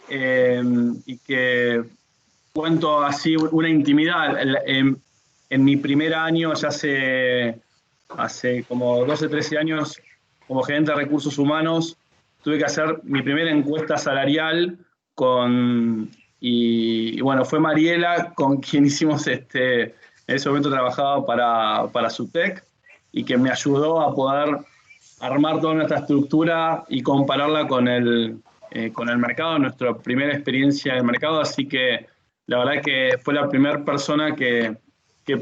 eh, y que cuento así una intimidad. En mi primer año, ya hace como 12, 13 años, como gerente de recursos humanos, tuve que hacer mi primera encuesta salarial y bueno, fue Mariela con quien hicimos en ese momento trabajaba para SUTEC y que me ayudó a poder armar toda nuestra estructura y compararla con el mercado, nuestra primera experiencia en el mercado, así que la verdad que fue la primera persona que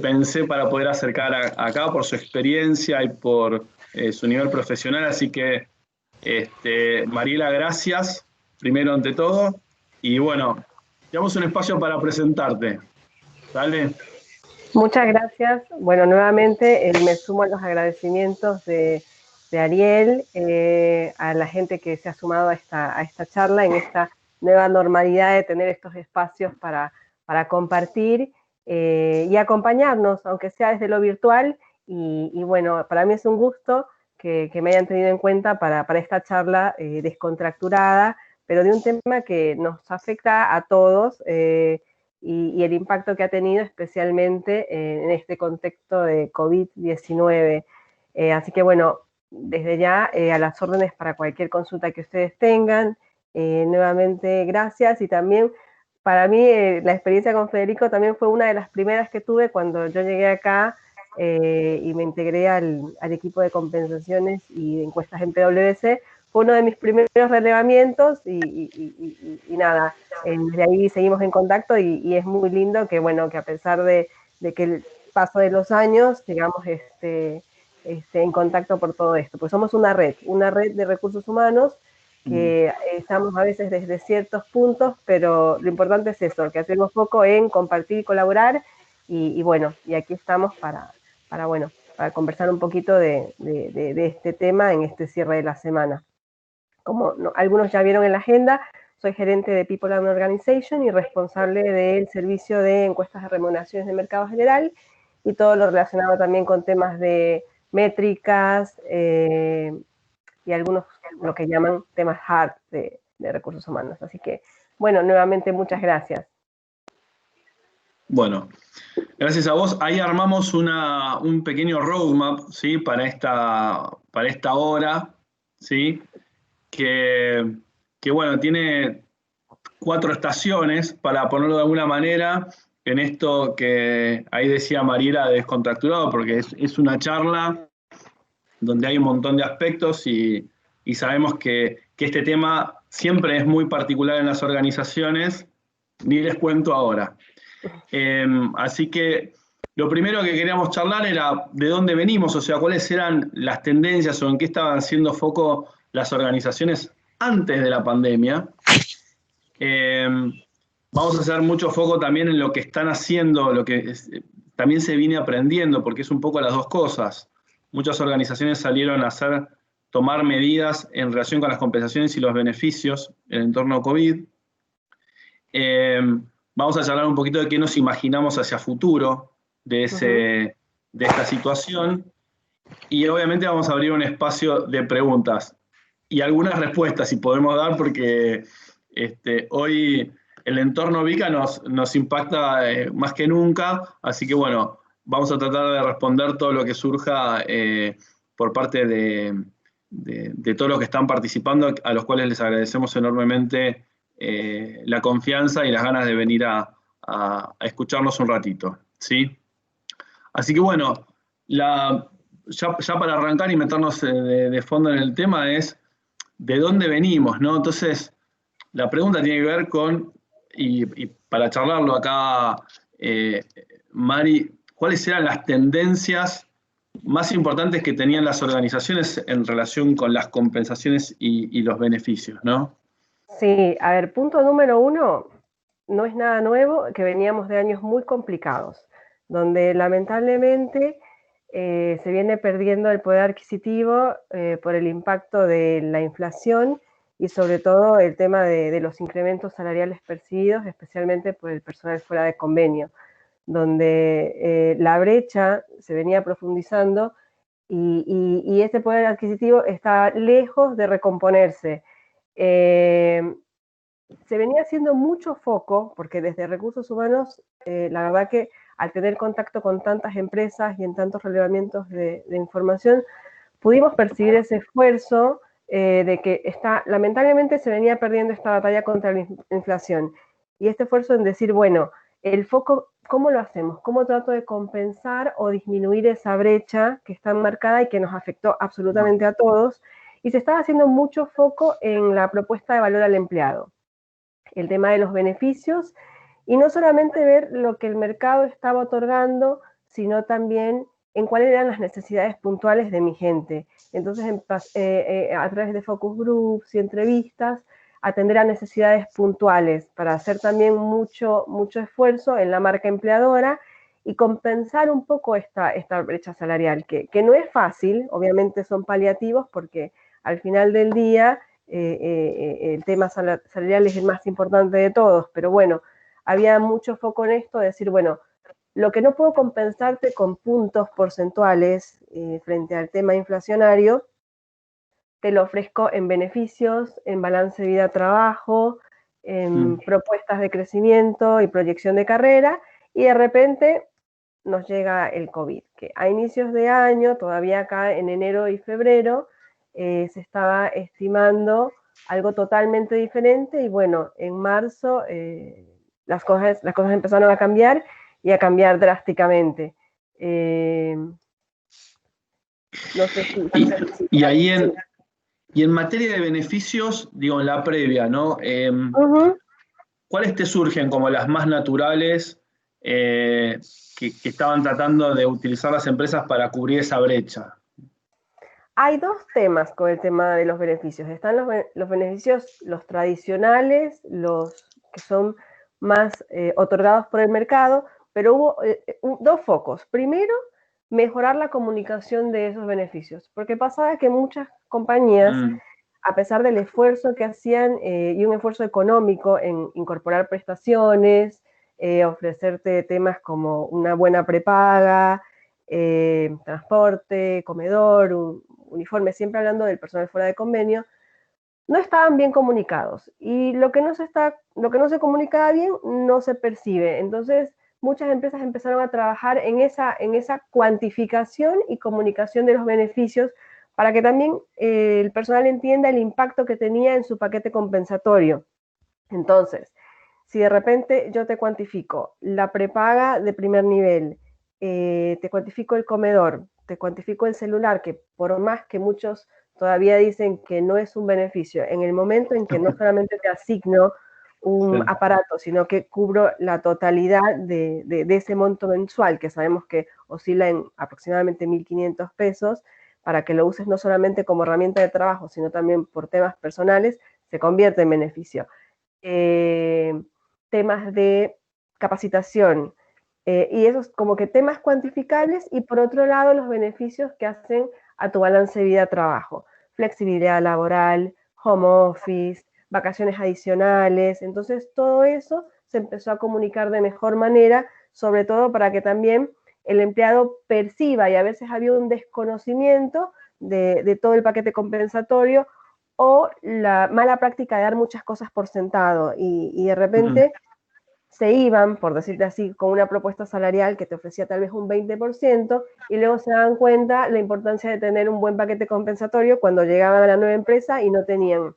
pensé para poder acercar acá por su experiencia y por su nivel profesional, así que Mariela, gracias, primero ante todo, y bueno, tenemos un espacio para presentarte, ¿vale? Muchas gracias. Bueno, nuevamente me sumo a los agradecimientos de Ariel, a la gente que se ha sumado a esta charla, en esta nueva normalidad de tener estos espacios para compartir y acompañarnos, aunque sea desde lo virtual. Y bueno, para mí es un gusto que me hayan tenido en cuenta para esta charla descontracturada, pero de un tema que nos afecta a todos. Y el impacto que ha tenido especialmente en este contexto de COVID-19. Así que bueno, desde ya a las órdenes para cualquier consulta que ustedes tengan. Nuevamente gracias y también para mí la experiencia con Federico también fue una de las primeras que tuve cuando yo llegué acá y me integré al equipo de compensaciones y de encuestas en PwC. Fue uno de mis primeros relevamientos y nada, desde ahí seguimos en contacto y es muy lindo que, bueno, que a pesar de que el paso de los años sigamos en contacto por todo esto. Pues somos una red de recursos humanos que estamos a veces desde ciertos puntos, pero lo importante es eso, que hacemos foco en compartir y colaborar y bueno, y aquí estamos bueno, para conversar un poquito de este tema en este cierre de la semana. Como no, algunos ya vieron en la agenda, soy gerente de People and Organization y responsable del servicio de encuestas de remuneraciones de mercado general y todo lo relacionado también con temas de métricas y algunos lo que llaman temas hard de recursos humanos. Así que, bueno, nuevamente muchas gracias. Bueno, gracias a vos. Ahí armamos un pequeño roadmap, ¿sí? Para esta hora, ¿sí? Que bueno, tiene 4 estaciones, para ponerlo de alguna manera, en esto que ahí decía Mariela descontracturado, porque es una charla donde hay un montón de aspectos y sabemos que este tema siempre es muy particular en las organizaciones, ni les cuento ahora. Así que lo primero que queríamos charlar era de dónde venimos, o sea, cuáles eran las tendencias o en qué estaban haciendo foco las organizaciones antes de la pandemia. Vamos a hacer mucho foco también en lo que están haciendo, también se viene aprendiendo, porque es un poco las dos cosas. Muchas organizaciones salieron a tomar medidas en relación con las compensaciones y los beneficios en el entorno COVID. Vamos a charlar un poquito de qué nos imaginamos hacia futuro de esta situación. Y obviamente vamos a abrir un espacio de preguntas y algunas respuestas, si podemos dar, porque hoy el entorno VICA nos impacta más que nunca, así que bueno, vamos a tratar de responder todo lo que surja por parte de todos los que están participando, a los cuales les agradecemos enormemente la confianza y las ganas de venir a escucharnos un ratito, ¿sí? Así que bueno, ya para arrancar y meternos de fondo en el tema es de dónde venimos, ¿no? Entonces, la pregunta tiene que ver y para charlarlo acá, Mari, ¿cuáles eran las tendencias más importantes que tenían las organizaciones en relación con las compensaciones y los beneficios, ¿no? Sí, a ver, punto número 1, no es nada nuevo, que veníamos de años muy complicados, donde lamentablemente se viene perdiendo el poder adquisitivo por el impacto de la inflación y sobre todo el tema de los incrementos salariales percibidos, especialmente por el personal fuera de convenio, donde la brecha se venía profundizando y ese poder adquisitivo está lejos de recomponerse. se venía haciendo mucho foco, porque desde Recursos Humanos, la verdad que al tener contacto con tantas empresas y en tantos relevamientos de información, pudimos percibir ese esfuerzo de que lamentablemente se venía perdiendo esta batalla contra la inflación. Y este esfuerzo en decir, bueno, el foco, ¿cómo lo hacemos? ¿Cómo trato de compensar o disminuir esa brecha que está marcada y que nos afectó absolutamente a todos? Y se estaba haciendo mucho foco en la propuesta de valor al empleado, el tema de los beneficios, y no solamente ver lo que el mercado estaba otorgando, sino también en cuáles eran las necesidades puntuales de mi gente. Entonces, a través de focus groups y entrevistas, atender a necesidades puntuales para hacer también mucho esfuerzo en la marca empleadora y compensar un poco esta brecha salarial, que no es fácil, obviamente son paliativos porque al final del día el tema salarial es el más importante de todos, pero bueno, había mucho foco en esto de decir, bueno, lo que no puedo compensarte con puntos porcentuales frente al tema inflacionario, te lo ofrezco en beneficios, en balance de vida-trabajo, en propuestas de crecimiento y proyección de carrera, y de repente nos llega el COVID, que a inicios de año, todavía acá en enero y febrero, se estaba estimando algo totalmente diferente, y bueno, en marzo las cosas empezaron a cambiar y a cambiar drásticamente. No sé si... Y ahí y en materia de beneficios, digo, en la previa, ¿no? ¿Cuáles te surgen como las más naturales que estaban tratando de utilizar las empresas para cubrir esa brecha? Hay dos temas con el tema de los beneficios. Están los beneficios, los tradicionales, los que son más otorgados por el mercado, pero hubo dos focos. Primero, mejorar la comunicación de esos beneficios, porque pasaba que muchas compañías, a pesar del esfuerzo que hacían y un esfuerzo económico en incorporar prestaciones, ofrecerte temas como una buena prepaga, transporte, comedor, uniforme, siempre hablando del personal fuera de convenio, no estaban bien comunicados. Y lo que no se comunicaba bien no se percibe. Entonces, muchas empresas empezaron a trabajar en esa cuantificación y comunicación de los beneficios para que también el personal entienda el impacto que tenía en su paquete compensatorio. Entonces, si de repente yo te cuantifico la prepaga de primer nivel, te cuantifico el comedor, te cuantifico el celular, que por más que muchos todavía dicen que no es un beneficio, en el momento en que no solamente te asigno un aparato, sino que cubro la totalidad de ese monto mensual, que sabemos que oscila en aproximadamente 1.500 pesos, para que lo uses no solamente como herramienta de trabajo, sino también por temas personales, se convierte en beneficio. Temas de capacitación, y esos como que temas cuantificables, y por otro lado los beneficios que hacen a tu balance de vida-trabajo, flexibilidad laboral, home office, vacaciones adicionales. Entonces todo eso se empezó a comunicar de mejor manera, sobre todo para que también el empleado perciba, y a veces había un desconocimiento de todo el paquete compensatorio, o la mala práctica de dar muchas cosas por sentado, y de repente se iban, por decirte así, con una propuesta salarial que te ofrecía tal vez un 20%, y luego se daban cuenta la importancia de tener un buen paquete compensatorio cuando llegaban a la nueva empresa y no tenían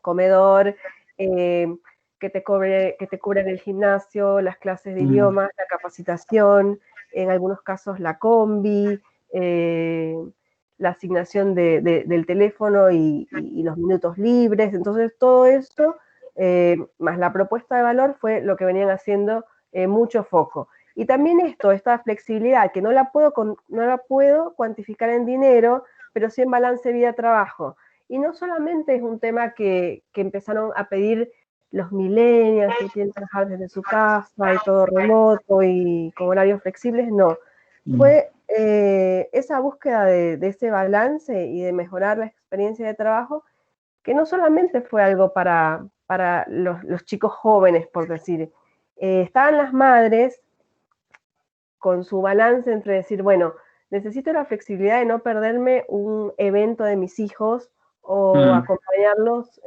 comedor, que te cubren el gimnasio, las clases de idiomas, la capacitación, en algunos casos la combi, la asignación del teléfono y los minutos libres. Entonces todo eso, más la propuesta de valor, fue lo que venían haciendo mucho foco. Y también esta flexibilidad, que no la puedo cuantificar en dinero, pero sí en balance vida-trabajo. Y no solamente es un tema que empezaron a pedir los millennials, que quieren trabajar desde su casa y todo remoto y con horarios flexibles, no. Fue esa búsqueda de ese balance y de mejorar la experiencia de trabajo, que no solamente fue algo para los chicos jóvenes, por decir. Estaban las madres con su balance entre decir, bueno, necesito la flexibilidad de no perderme un evento de mis hijos, o acompañarlos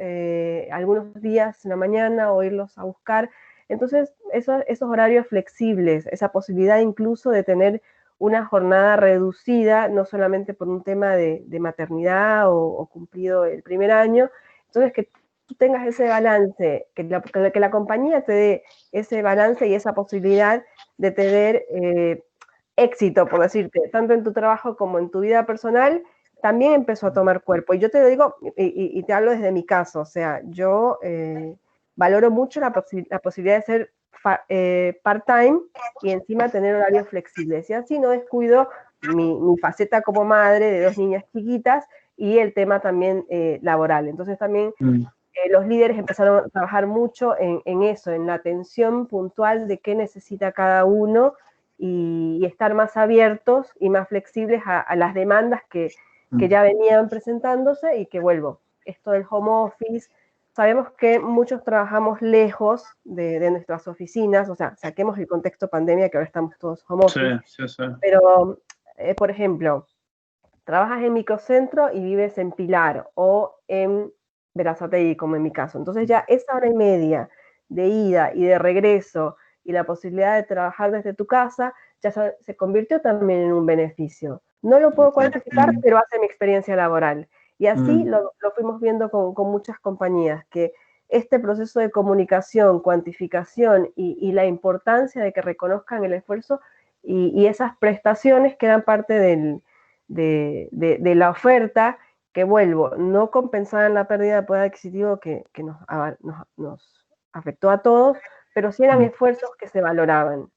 algunos días en la mañana o irlos a buscar. Entonces, esos horarios flexibles, esa posibilidad incluso de tener una jornada reducida, no solamente por un tema de maternidad o cumplido el primer año, entonces que tú tengas ese balance, que la compañía te dé ese balance y esa posibilidad de tener éxito, por decirte, tanto en tu trabajo como en tu vida personal, también empezó a tomar cuerpo. Y yo te lo digo, y te hablo desde mi caso, o sea, yo valoro mucho la posibilidad de ser part-time y encima tener horarios flexibles. Y así no descuido mi faceta como madre de 2 niñas chiquitas y el tema también laboral. Entonces también los líderes empezaron a trabajar mucho en eso, en la atención puntual de qué necesita cada uno y estar más abiertos y más flexibles a las demandas que ya venían presentándose y que vuelvo. Esto del home office, sabemos que muchos trabajamos lejos de nuestras oficinas, o sea, saquemos el contexto pandemia que ahora estamos todos home office, sí. Pero, por ejemplo, trabajas en microcentro y vives en Pilar o en Berazategui, como en mi caso. Entonces ya esa hora y media de ida y de regreso y la posibilidad de trabajar desde tu casa ya se convirtió también en un beneficio. No lo puedo cuantificar, pero hace mi experiencia laboral. Y así lo fuimos viendo con muchas compañías, que este proceso de comunicación, cuantificación y la importancia de que reconozcan el esfuerzo y esas prestaciones que eran parte de la oferta, que vuelvo, no compensaban la pérdida de poder adquisitivo que nos afectó a todos, pero sí eran esfuerzos que se valoraban.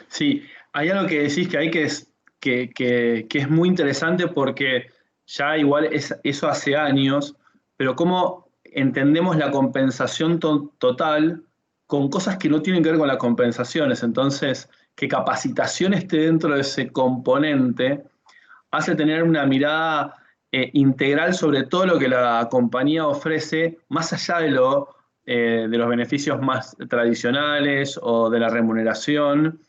Sí, hay algo que decís que es muy interesante porque ya igual eso hace años, pero cómo entendemos la compensación total con cosas que no tienen que ver con las compensaciones. Entonces, que capacitación esté dentro de ese componente hace tener una mirada integral sobre todo lo que la compañía ofrece, más allá de los beneficios más tradicionales o de la remuneración,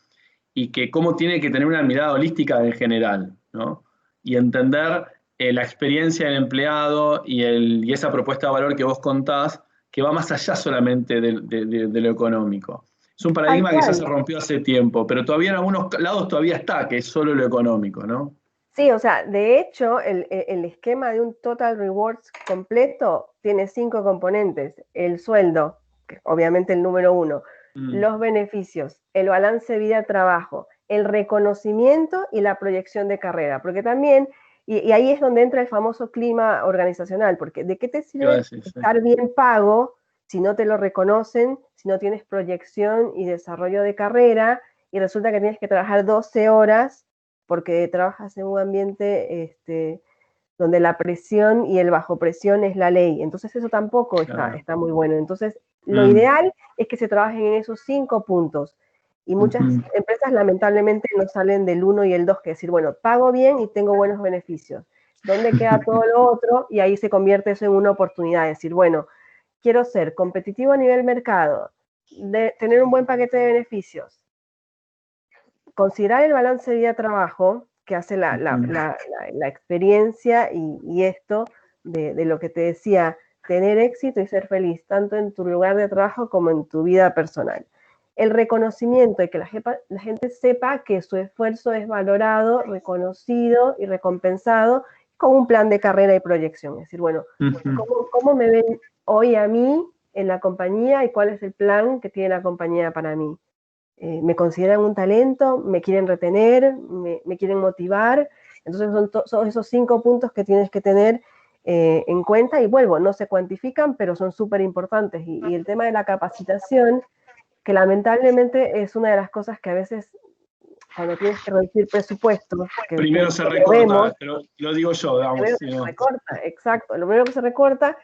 y que cómo tiene que tener una mirada holística en general, ¿no? Y entender la experiencia del empleado y esa propuesta de valor que vos contás, que va más allá solamente de lo económico. Es un paradigma que ya se rompió hace tiempo, pero todavía en algunos lados todavía está, que es solo lo económico, ¿no? Sí, o sea, de hecho, el esquema de un Total Rewards completo tiene 5 componentes. El sueldo, que obviamente el número 1, los beneficios, el balance vida-trabajo, el reconocimiento y la proyección de carrera. Porque también, y ahí es donde entra el famoso clima organizacional, porque ¿de qué te sirve estar bien pago si no te lo reconocen, si no tienes proyección y desarrollo de carrera, y resulta que tienes que trabajar 12 horas porque trabajas en un ambiente donde la presión y el bajo presión es la ley? Entonces eso tampoco está muy bueno. Entonces lo ideal es que se trabajen en esos 5 puntos. Y muchas empresas lamentablemente no salen del 1 y el 2, que decir, bueno, pago bien y tengo buenos beneficios. ¿Dónde queda todo lo otro? Y ahí se convierte eso en una oportunidad, decir, bueno, quiero ser competitivo a nivel mercado, tener un buen paquete de beneficios, considerar el balance vida-trabajo que hace la experiencia y esto de lo que te decía, tener éxito y ser feliz, tanto en tu lugar de trabajo como en tu vida personal. El reconocimiento de que la gente sepa que su esfuerzo es valorado, reconocido y recompensado con un plan de carrera y proyección. Es decir, bueno, ¿cómo me ven hoy a mí en la compañía y cuál es el plan que tiene la compañía para mí? Me consideran un talento, me quieren retener, me quieren motivar. Entonces son esos 5 puntos que tienes que tener en cuenta, y vuelvo, no se cuantifican, pero son súper importantes. Y el tema de la capacitación, que lamentablemente es una de las cosas que a veces, cuando tienes que reducir presupuestos, primero se recorta, pero lo digo yo, digamos. Se recorta, exacto, lo primero que se recorta,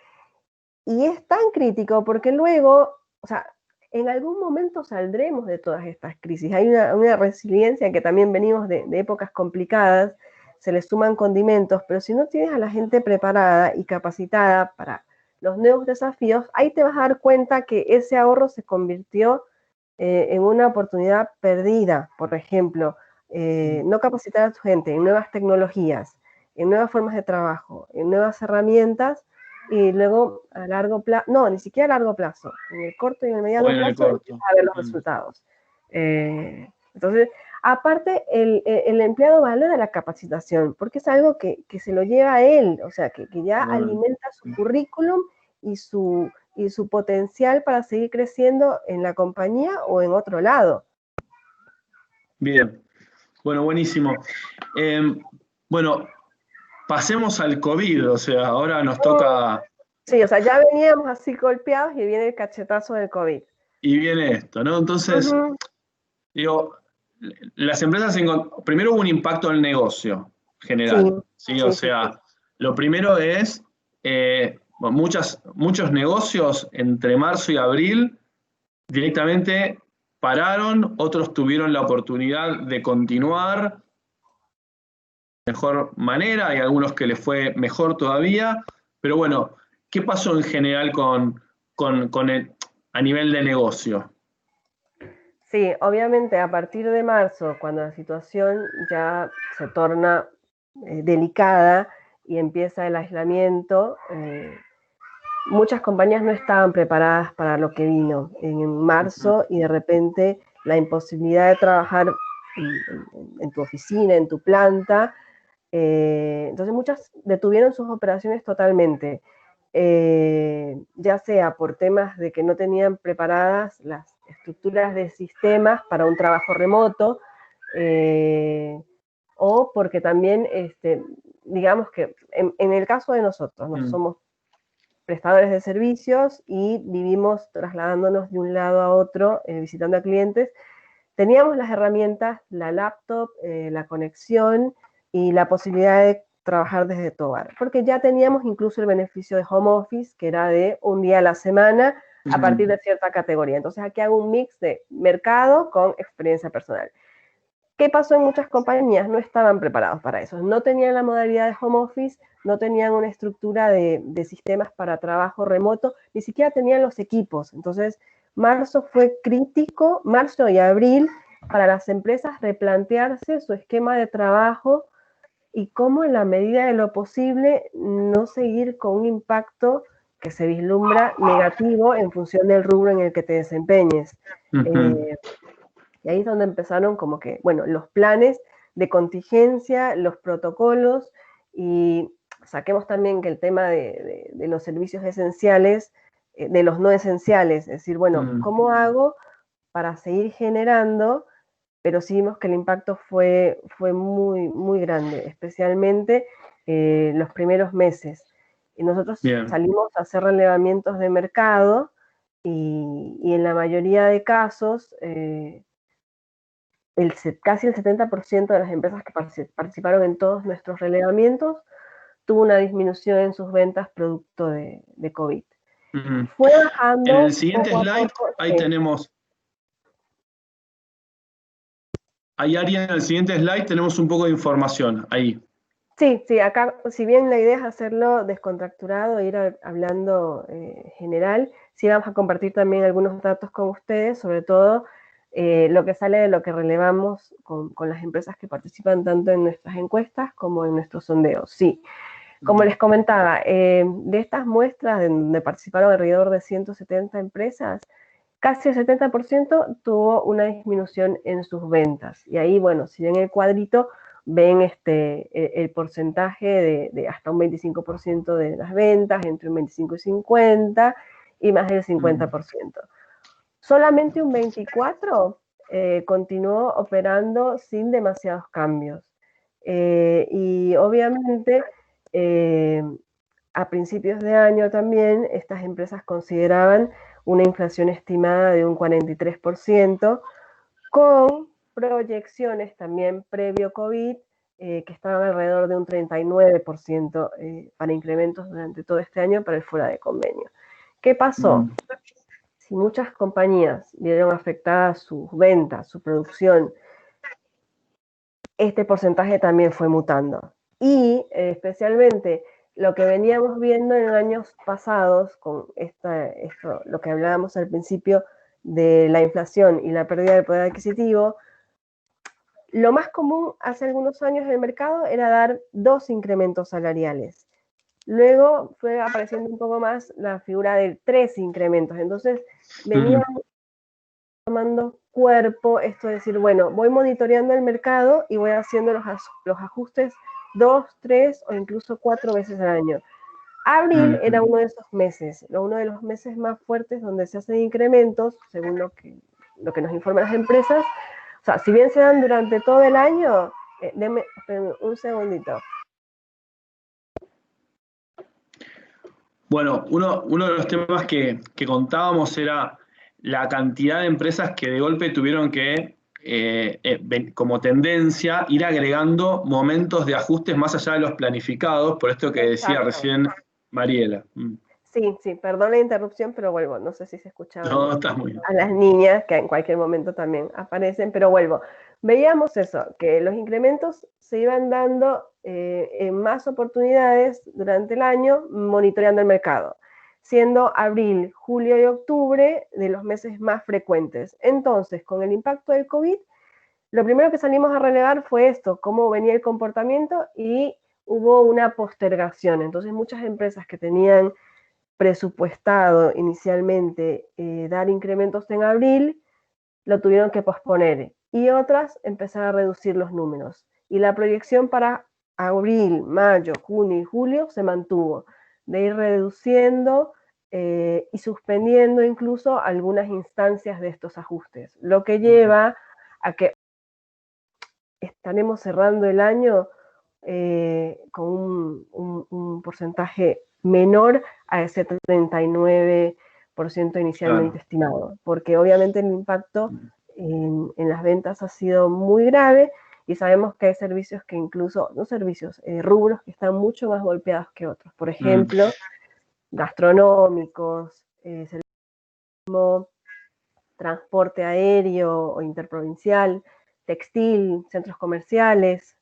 y es tan crítico porque luego, o sea, en algún momento saldremos de todas estas crisis. Hay una resiliencia, que también venimos de épocas complicadas, se les suman condimentos, pero si no tienes a la gente preparada y capacitada para los nuevos desafíos, ahí te vas a dar cuenta que ese ahorro se convirtió en una oportunidad perdida. Por ejemplo, no capacitar a tu gente en nuevas tecnologías, en nuevas formas de trabajo, en nuevas herramientas, y luego a largo plazo, no, ni siquiera a largo plazo, en el corto y en el mediano plazo empiezas a ver los resultados. Entonces, aparte, el empleado valora la capacitación, porque es algo que se lo lleva a él, o sea, que ya alimenta su currículum y su potencial para seguir creciendo en la compañía o en otro lado. Bien, bueno, buenísimo. Bueno, pasemos al COVID, o sea, ahora nos toca... Sí, o sea, ya veníamos así golpeados y viene el cachetazo del COVID. Y viene esto, ¿no? Entonces, digo, las empresas, primero hubo un impacto en el negocio general, ¿sí? O sea, lo primero es, muchos negocios entre marzo y abril directamente pararon, otros tuvieron la oportunidad de continuar de mejor manera, hay algunos que les fue mejor todavía, pero bueno, ¿qué pasó en general a nivel de negocio? Sí, obviamente a partir de marzo, cuando la situación ya se torna delicada y empieza el aislamiento, muchas compañías no estaban preparadas para lo que vino en marzo y de repente la imposibilidad de trabajar en tu oficina, en tu planta. Entonces muchas detuvieron sus operaciones totalmente, ya sea por temas de que no tenían preparadas las estructuras de sistemas para un trabajo remoto, o porque también, digamos que en el caso de nosotros, no somos prestadores de servicios y vivimos trasladándonos de un lado a otro, visitando a clientes. Teníamos las herramientas, la laptop, la conexión y la posibilidad de trabajar desde tu hogar, porque ya teníamos incluso el beneficio de home office, que era de un día a la semana a partir de cierta categoría. Entonces aquí hago un mix de mercado con experiencia personal. ¿Qué pasó en muchas compañías? No estaban preparados para eso. No tenían la modalidad de home office, no tenían una estructura de sistemas para trabajo remoto, ni siquiera tenían los equipos. Entonces, marzo fue crítico, marzo y abril, para las empresas replantearse su esquema de trabajo y cómo en la medida de lo posible no seguir con un impacto que se vislumbra negativo en función del rubro en el que te desempeñes. Y ahí es donde empezaron como que, bueno, los planes de contingencia, los protocolos, y saquemos también que el tema de los servicios esenciales, de los no esenciales, es decir, bueno, ¿cómo hago para seguir generando? Pero sí vimos que el impacto fue muy, muy grande, especialmente los primeros meses. Y nosotros salimos a hacer relevamientos de mercado y en la mayoría de casos, casi el 70% de las empresas que participaron en todos nuestros relevamientos tuvo una disminución en sus ventas producto de COVID. Fue bajando. En el siguiente slide, ahí tenemos... Ahí, Ariel, en el siguiente slide tenemos un poco de información, ahí. Sí, acá, si bien la idea es hacerlo descontracturado, ir hablando general, sí vamos a compartir también algunos datos con ustedes, sobre todo lo que sale de lo que relevamos con las empresas que participan tanto en nuestras encuestas como en nuestros sondeos. Sí, como les comentaba, de estas muestras donde participaron alrededor de 170 empresas, casi el 70% tuvo una disminución en sus ventas. Y ahí, bueno, si ven el cuadrito, ven el porcentaje de hasta un 25% de las ventas, entre un 25 y 50, y más del 50%. Solamente un 24% continuó operando sin demasiados cambios. Y obviamente, a principios de año también, estas empresas consideraban una inflación estimada de un 43%, con proyecciones también previo COVID, que estaban alrededor de un 39% para incrementos durante todo este año para el fuera de convenio. ¿Qué pasó? Si muchas compañías vieron afectadas sus ventas, su producción, este porcentaje también fue mutando. Y especialmente lo que veníamos viendo en años pasados, con lo que hablábamos al principio de la inflación y la pérdida del poder adquisitivo, Lo más común hace algunos años en el mercado era dar 2 incrementos salariales. Luego fue apareciendo un poco más la figura de 3 incrementos. Entonces venían tomando cuerpo esto de decir, bueno, voy monitoreando el mercado y voy haciendo los ajustes 2, 3 o incluso 4 veces al año. Abril era uno de esos meses, uno de los meses más fuertes donde se hacen incrementos, según lo que nos informan las empresas. O sea, si bien se dan durante todo el año, denme un segundito. Bueno, uno de los temas que contábamos era la cantidad de empresas que de golpe tuvieron que, como tendencia, ir agregando momentos de ajustes más allá de los planificados, por esto que decía recién Mariela. Sí, sí, perdón la interrupción, pero vuelvo. No sé si se escuchaban No, está muy bien. a las niñas, que en cualquier momento también aparecen, pero vuelvo. Veíamos eso, que los incrementos se iban dando en más oportunidades durante el año, monitoreando el mercado, siendo abril, julio y octubre de los meses más frecuentes. Entonces, con el impacto del COVID, lo primero que salimos a relevar fue esto, cómo venía el comportamiento, y hubo una postergación. Entonces, muchas empresas que tenían presupuestado inicialmente dar incrementos en abril, lo tuvieron que posponer, y otras empezar a reducir los números. Y la proyección para abril, mayo, junio y julio se mantuvo, de ir reduciendo y suspendiendo incluso algunas instancias de estos ajustes, lo que lleva a que estaremos cerrando el año con un porcentaje menor a ese 39% inicialmente estimado, porque obviamente el impacto en las ventas ha sido muy grave, y sabemos que hay servicios que incluso, no servicios, rubros que están mucho más golpeados que otros. Por ejemplo, gastronómicos, transporte aéreo o interprovincial, textil, centros comerciales,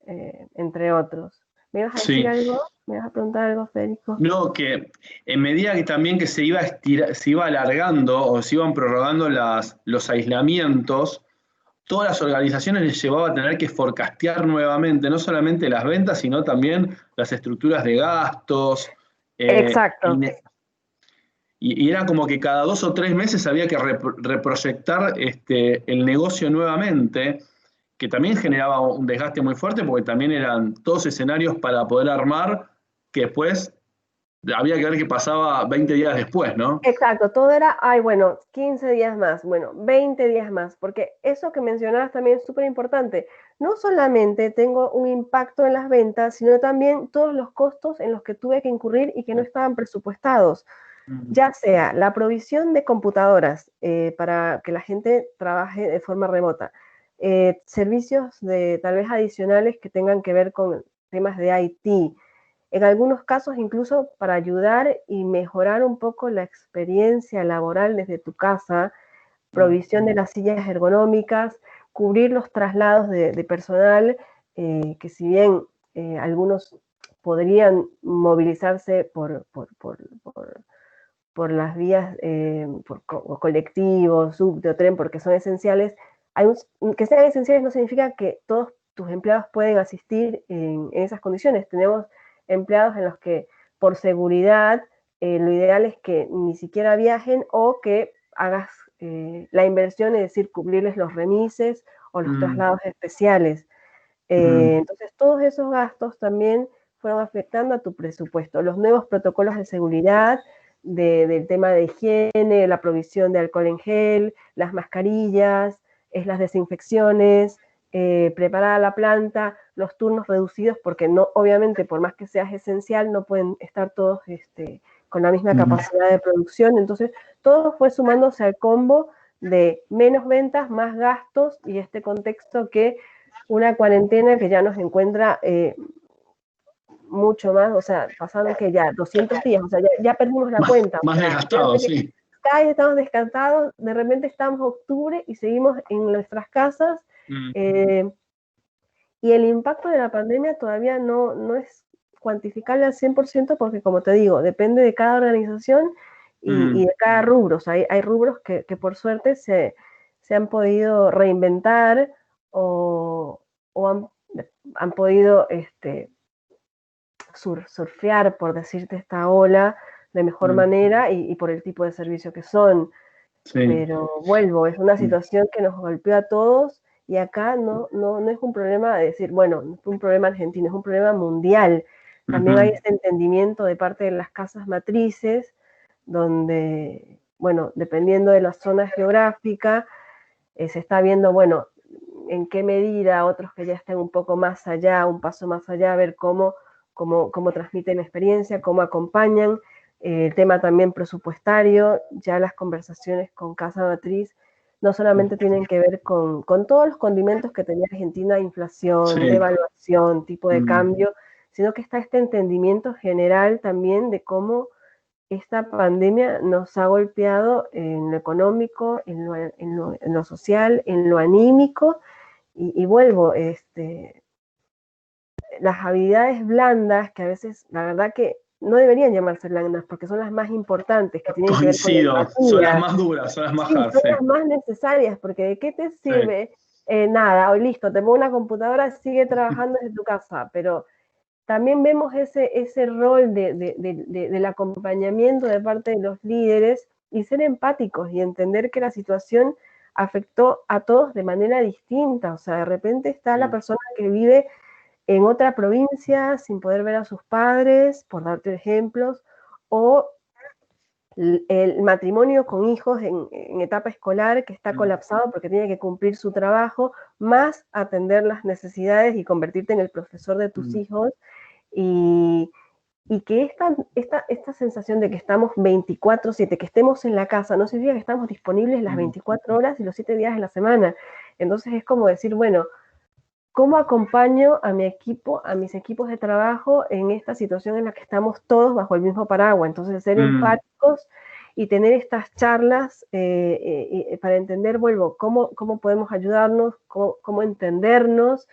entre otros. ¿Me ibas a decir algo? ¿Me vas a preguntar algo, Federico? No, que en medida que también que se iba alargando o se iban prorrogando los aislamientos, todas las organizaciones les llevaba a tener que forecastear nuevamente, no solamente las ventas, sino también las estructuras de gastos. Exacto. Y era como que cada 2 o 3 meses había que reproyectar el negocio nuevamente, que también generaba un desgaste muy fuerte, porque también eran todos escenarios para poder armar, que después había que ver qué pasaba 20 días después, ¿no? Exacto, todo era, ay, bueno, 15 días más, bueno, 20 días más, porque eso que mencionabas también es súper importante. No solamente tengo un impacto en las ventas, sino también todos los costos en los que tuve que incurrir y que no estaban presupuestados. Ya sea la provisión de computadoras para que la gente trabaje de forma remota, servicios de tal vez adicionales que tengan que ver con temas de IT, en algunos casos incluso para ayudar y mejorar un poco la experiencia laboral desde tu casa, provisión de las sillas ergonómicas, cubrir los traslados de personal, que si bien algunos podrían movilizarse por las vías, por colectivos, subte o tren, porque son esenciales. Que sean esenciales no significa que todos tus empleados pueden asistir en esas condiciones. Tenemos empleados en los que por seguridad lo ideal es que ni siquiera viajen, o que hagas la inversión, es decir, cubrirles los remises o los traslados especiales. Entonces todos esos gastos también fueron afectando a tu presupuesto. Los nuevos protocolos de seguridad, del tema de higiene, la provisión de alcohol en gel, las mascarillas, las desinfecciones, preparar la planta, los turnos reducidos, porque no, obviamente, por más que seas esencial, no pueden estar todos con la misma capacidad de producción. Entonces, todo fue sumándose al combo de menos ventas, más gastos, y este contexto que una cuarentena que ya nos encuentra mucho más, o sea, pasaron que ya 200 días, o sea, ya perdimos la cuenta. Más desgastado, sí. Cada vez estamos descansados, de repente estamos en octubre y seguimos en nuestras casas, y el impacto de la pandemia todavía no es cuantificable al 100%, porque, como te digo, depende de cada organización y de cada rubro. O sea, hay rubros que por suerte se han podido reinventar, o han podido surfear, por decirte, esta ola de mejor manera y por el tipo de servicio que son. Sí. Pero vuelvo, es una situación que nos golpeó a todos y acá no es un problema de decir, bueno, no es un problema argentino, es un problema mundial. También hay ese entendimiento de parte de las casas matrices, donde, bueno, dependiendo de la zona geográfica, se está viendo, bueno, en qué medida otros que ya estén un poco más allá, un paso más allá, a ver cómo transmiten la experiencia, cómo acompañan. El tema también presupuestario, ya las conversaciones con Casa Matriz no solamente tienen que ver con todos los condimentos que tenía Argentina, inflación, Sí. devaluación, tipo de cambio, sino que está este entendimiento general también de cómo esta pandemia nos ha golpeado en lo económico, en lo social, en lo anímico, y vuelvo, las habilidades blandas, que a veces, la verdad que no deberían llamarse blandas, porque son las más importantes, que tienen que ver con la Coincido, son las empatía. más duras, son las más Sí, hard, son sí. las más necesarias, porque ¿de qué te sirve? Nada, o listo, te pongo una computadora, sigue trabajando desde tu casa, pero también vemos ese rol del acompañamiento de parte de los líderes y ser empáticos y entender que la situación afectó a todos de manera distinta. O sea, de repente está la persona que vive en otra provincia sin poder ver a sus padres, por darte ejemplos, o el matrimonio con hijos en etapa escolar que está colapsado porque tiene que cumplir su trabajo, más atender las necesidades y convertirte en el profesor de tus hijos. Y que esta sensación de que estamos 24/7, que estemos en la casa, no significa que estamos disponibles las 24 horas y los 7 días de la semana. Entonces es como decir, bueno, ¿cómo acompaño a mi equipo, a mis equipos de trabajo en esta situación en la que estamos todos bajo el mismo paraguas? Entonces ser empáticos y tener estas charlas para entender, vuelvo, cómo podemos ayudarnos, cómo entendernos,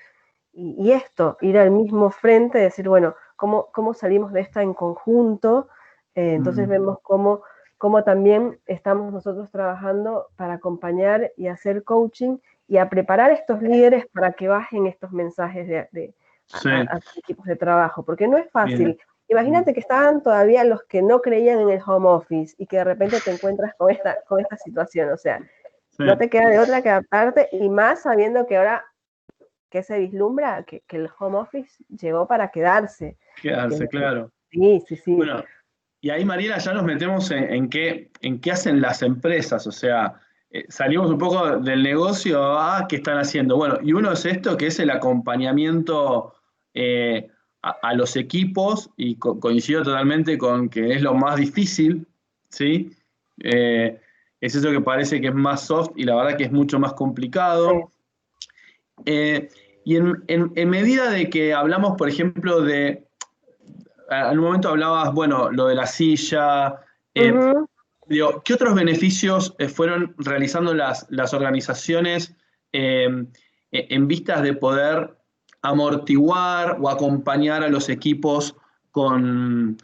y esto, ir al mismo frente, decir, bueno, ¿cómo salimos de esta en conjunto? Entonces vemos cómo también estamos nosotros trabajando para acompañar y hacer coaching y a preparar estos líderes para que bajen estos mensajes a sus equipos de trabajo, porque no es fácil. Bien. Imagínate que estaban todavía los que no creían en el home office y que de repente te encuentras con esta situación, o sea, no te queda de otra que adaptarte, y más sabiendo que ahora que se vislumbra que el home office llegó para quedarse. Quedarse, claro. Sí. Bueno, y ahí, Mariela, ya nos metemos en qué hacen las empresas, o sea, salimos un poco del negocio a qué están haciendo. Bueno, y uno es esto, que es el acompañamiento a los equipos, y coincido totalmente con que es lo más difícil, ¿sí? Es eso que parece que es más soft y la verdad que es mucho más complicado. Sí. Y en medida de que hablamos, por ejemplo, en un momento hablabas, bueno, lo de la silla, digo, ¿qué otros beneficios fueron realizando las organizaciones en vistas de poder amortiguar o acompañar a los equipos en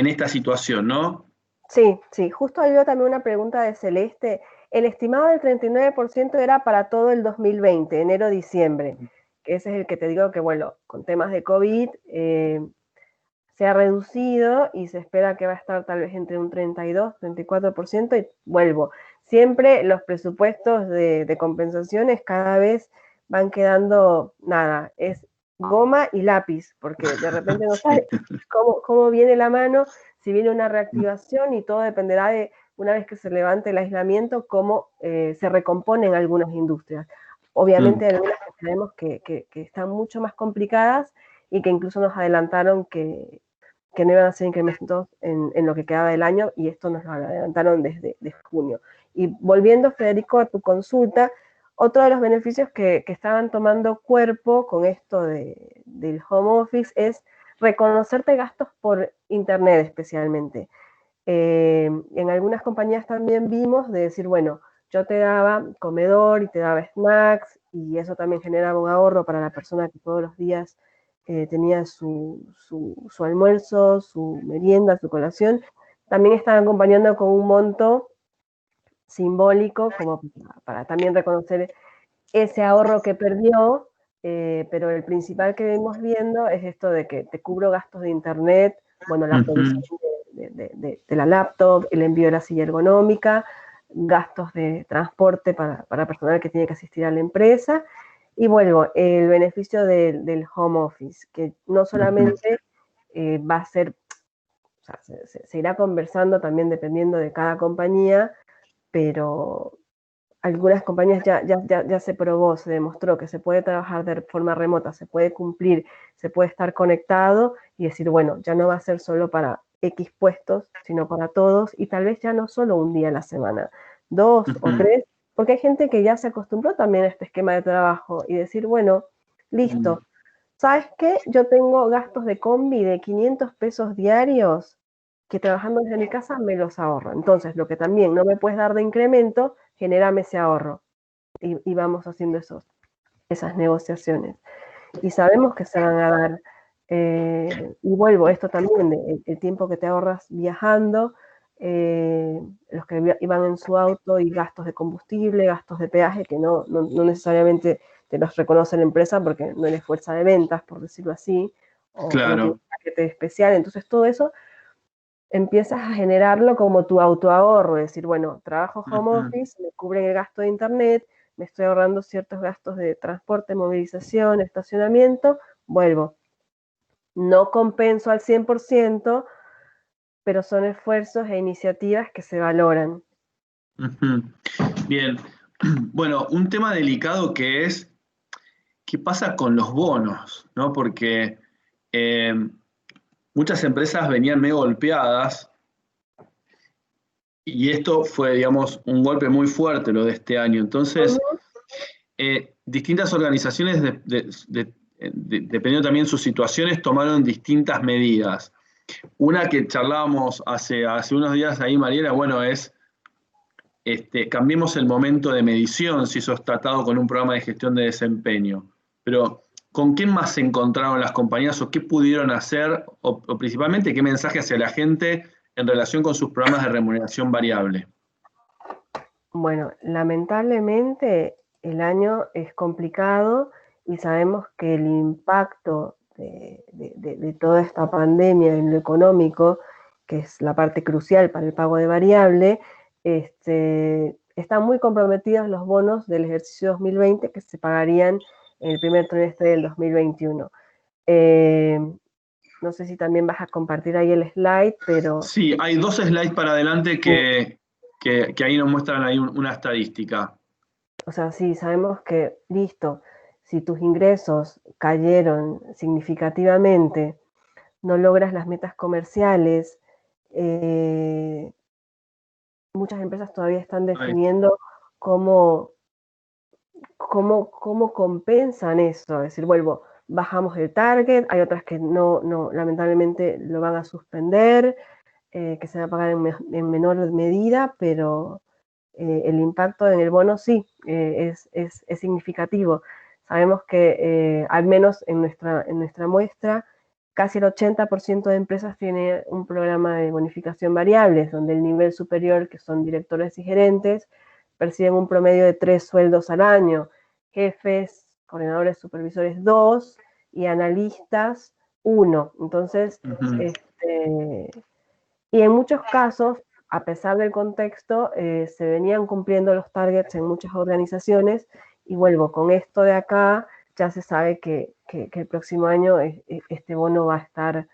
esta situación, ¿no? Sí, justo había también una pregunta de Celeste. El estimado del 39% era para todo el 2020, enero-diciembre, que ese es el que te digo que, bueno, con temas de COVID se ha reducido y se espera que va a estar tal vez entre un 32-34%, y vuelvo. Siempre los presupuestos de compensaciones cada vez van quedando, nada, es goma y lápiz, porque de repente no sabes cómo viene la mano, si viene una reactivación, y todo dependerá de, una vez que se levante el aislamiento, cómo se recomponen algunas industrias. Obviamente hay algunas que sabemos que están mucho más complicadas y que incluso nos adelantaron que no iban a ser incrementos en lo que quedaba del año, y esto nos lo adelantaron desde junio. Y volviendo, Federico, a tu consulta, otro de los beneficios que estaban tomando cuerpo con esto del home office es reconocerte gastos por internet especialmente. En algunas compañías también vimos de decir, bueno, yo te daba comedor y te daba snacks, y eso también generaba un ahorro para la persona que todos los días tenía su almuerzo, su merienda, su colación. También estaban acompañando con un monto simbólico como para también reconocer ese ahorro que perdió, pero el principal que venimos viendo es esto de que te cubro gastos de internet, bueno, la provisión de la laptop, el envío de la silla ergonómica, gastos de transporte para personal que tiene que asistir a la empresa, y bueno, el beneficio del home office, que no solamente va a ser, o sea, se irá conversando también dependiendo de cada compañía, pero algunas compañías ya se probó, se demostró que se puede trabajar de forma remota, se puede cumplir, se puede estar conectado y decir, bueno, ya no va a ser solo para X puestos, sino para todos, y tal vez ya no solo un día a la semana, 2 o 3, porque hay gente que ya se acostumbró también a este esquema de trabajo y decir, bueno, listo, ¿sabes qué? Yo tengo gastos de combi de 500 pesos diarios que trabajando desde mi casa me los ahorro. Entonces, lo que también no me puedes dar de incremento, genérame ese ahorro. Y vamos haciendo esas negociaciones. Y sabemos que se van a dar. Y vuelvo, esto también, el tiempo que te ahorras viajando, los que iban en su auto y gastos de combustible, gastos de peaje, que no necesariamente te los reconoce la empresa porque no eres fuerza de ventas, por decirlo así, o no tienes Claro. un paquete especial. Entonces todo eso empiezas a generarlo como tu autoahorro, es decir, bueno, trabajo home office, me cubren el gasto de internet, me estoy ahorrando ciertos gastos de transporte, movilización, estacionamiento, vuelvo. No compenso al 100%, pero son esfuerzos e iniciativas que se valoran. Bien. Bueno, un tema delicado que es qué pasa con los bonos, ¿no? Porque muchas empresas venían medio golpeadas y esto fue, digamos, un golpe muy fuerte lo de este año. Entonces, distintas organizaciones, dependiendo también de sus situaciones, tomaron distintas medidas. Una que charlábamos hace unos días ahí, Mariela, bueno, es cambiemos el momento de medición si sos tratado con un programa de gestión de desempeño. Pero, ¿con qué más se encontraron las compañías o qué pudieron hacer o principalmente qué mensaje hacia la gente en relación con sus programas de remuneración variable? Bueno, lamentablemente el año es complicado y sabemos que el impacto de toda esta pandemia en lo económico, que es la parte crucial para el pago de variable, están muy comprometidos los bonos del ejercicio 2020 que se pagarían en el primer trimestre del 2021. No sé si también vas a compartir ahí el slide, pero... Sí, hay dos slides para adelante que ahí nos muestran ahí una estadística. O sea, sí, sabemos que, listo, si tus ingresos cayeron significativamente, no logras las metas comerciales, muchas empresas todavía están Ahí. definiendo cómo compensan eso. Es decir, vuelvo, bajamos el target, hay otras que lamentablemente lo van a suspender, que se va a pagar en menor medida, pero el impacto en el bono sí es significativo. Sabemos que al menos en nuestra muestra, casi el 80% de empresas tiene un programa de bonificación variables, donde el nivel superior, que son directores y gerentes, perciben un promedio de 3 sueldos al año, jefes, coordinadores, supervisores 2 y analistas 1. Entonces, y en muchos casos, a pesar del contexto, se venían cumpliendo los targets en muchas organizaciones y vuelvo, con esto de acá ya se sabe que el próximo año este bono va a estar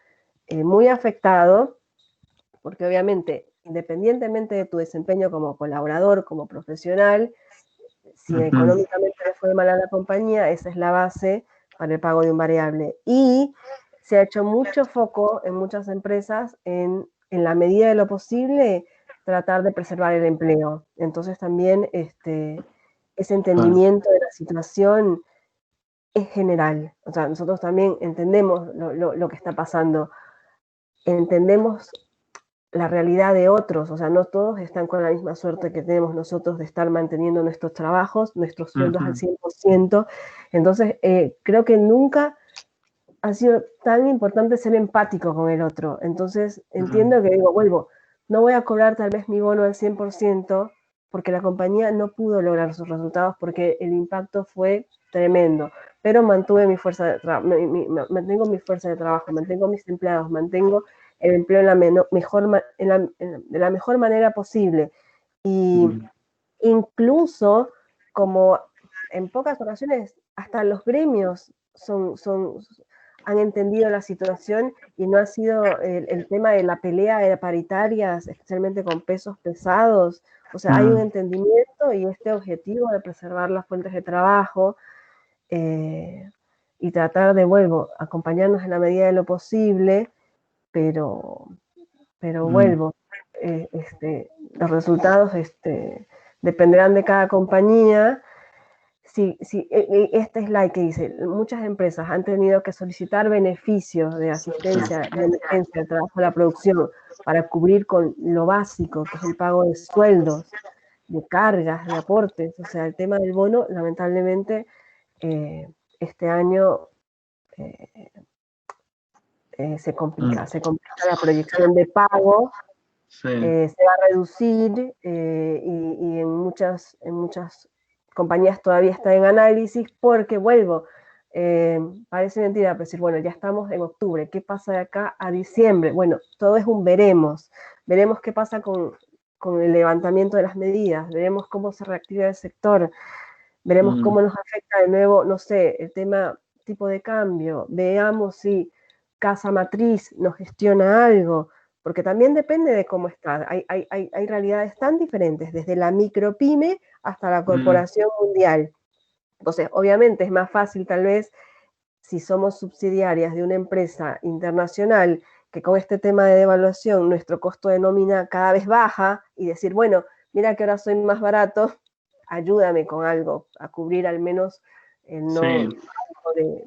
muy afectado, porque obviamente, independientemente de tu desempeño como colaborador, como profesional, si económicamente le fue mal a la compañía, esa es la base para el pago de un variable. Y se ha hecho mucho foco en muchas empresas en la medida de lo posible, tratar de preservar el empleo. Entonces también ese entendimiento de la situación es general. O sea, nosotros también entendemos lo que está pasando. Entendemos la realidad de otros, o sea, no todos están con la misma suerte que tenemos nosotros de estar manteniendo nuestros trabajos, nuestros sueldos al 100%. Entonces, creo que nunca ha sido tan importante ser empático con el otro. Entonces, entiendo que digo, vuelvo, no voy a cobrar tal vez mi bono al 100%, porque la compañía no pudo lograr sus resultados porque el impacto fue tremendo, pero mantuve mi fuerza de mantengo mi fuerza de trabajo, mantengo mis empleados, mantengo el empleo de la mejor manera posible. Y incluso, como en pocas ocasiones, hasta los gremios han entendido la situación y no ha sido el tema de la pelea de paritarias, especialmente con pesos pesados. O sea, hay un entendimiento y este objetivo de preservar las fuentes de trabajo y tratar de, vuelvo, acompañarnos en la medida de lo posible, pero vuelvo, los resultados dependerán de cada compañía. Esta es la que dice, muchas empresas han tenido que solicitar beneficios de asistencia de emergencia, de trabajo a la producción, para cubrir con lo básico, que es el pago de sueldos, de cargas, de aportes. O sea, el tema del bono, lamentablemente, este año se complica la proyección de pago. Se va a reducir y en muchas compañías todavía está en análisis porque, vuelvo, parece mentira, pero decir, bueno, ya estamos en octubre, ¿qué pasa de acá a diciembre? Bueno, todo es un veremos qué pasa con el levantamiento de las medidas, veremos cómo se reactiva el sector, veremos cómo nos afecta de nuevo, no sé, el tema tipo de cambio, veamos si Casa Matriz nos gestiona algo, porque también depende de cómo está. Hay realidades tan diferentes, desde la micropyme hasta la corporación mundial. Entonces, obviamente es más fácil tal vez si somos subsidiarias de una empresa internacional que con este tema de devaluación nuestro costo de nómina cada vez baja y decir, bueno, mira que ahora soy más barato, ayúdame con algo, a cubrir al menos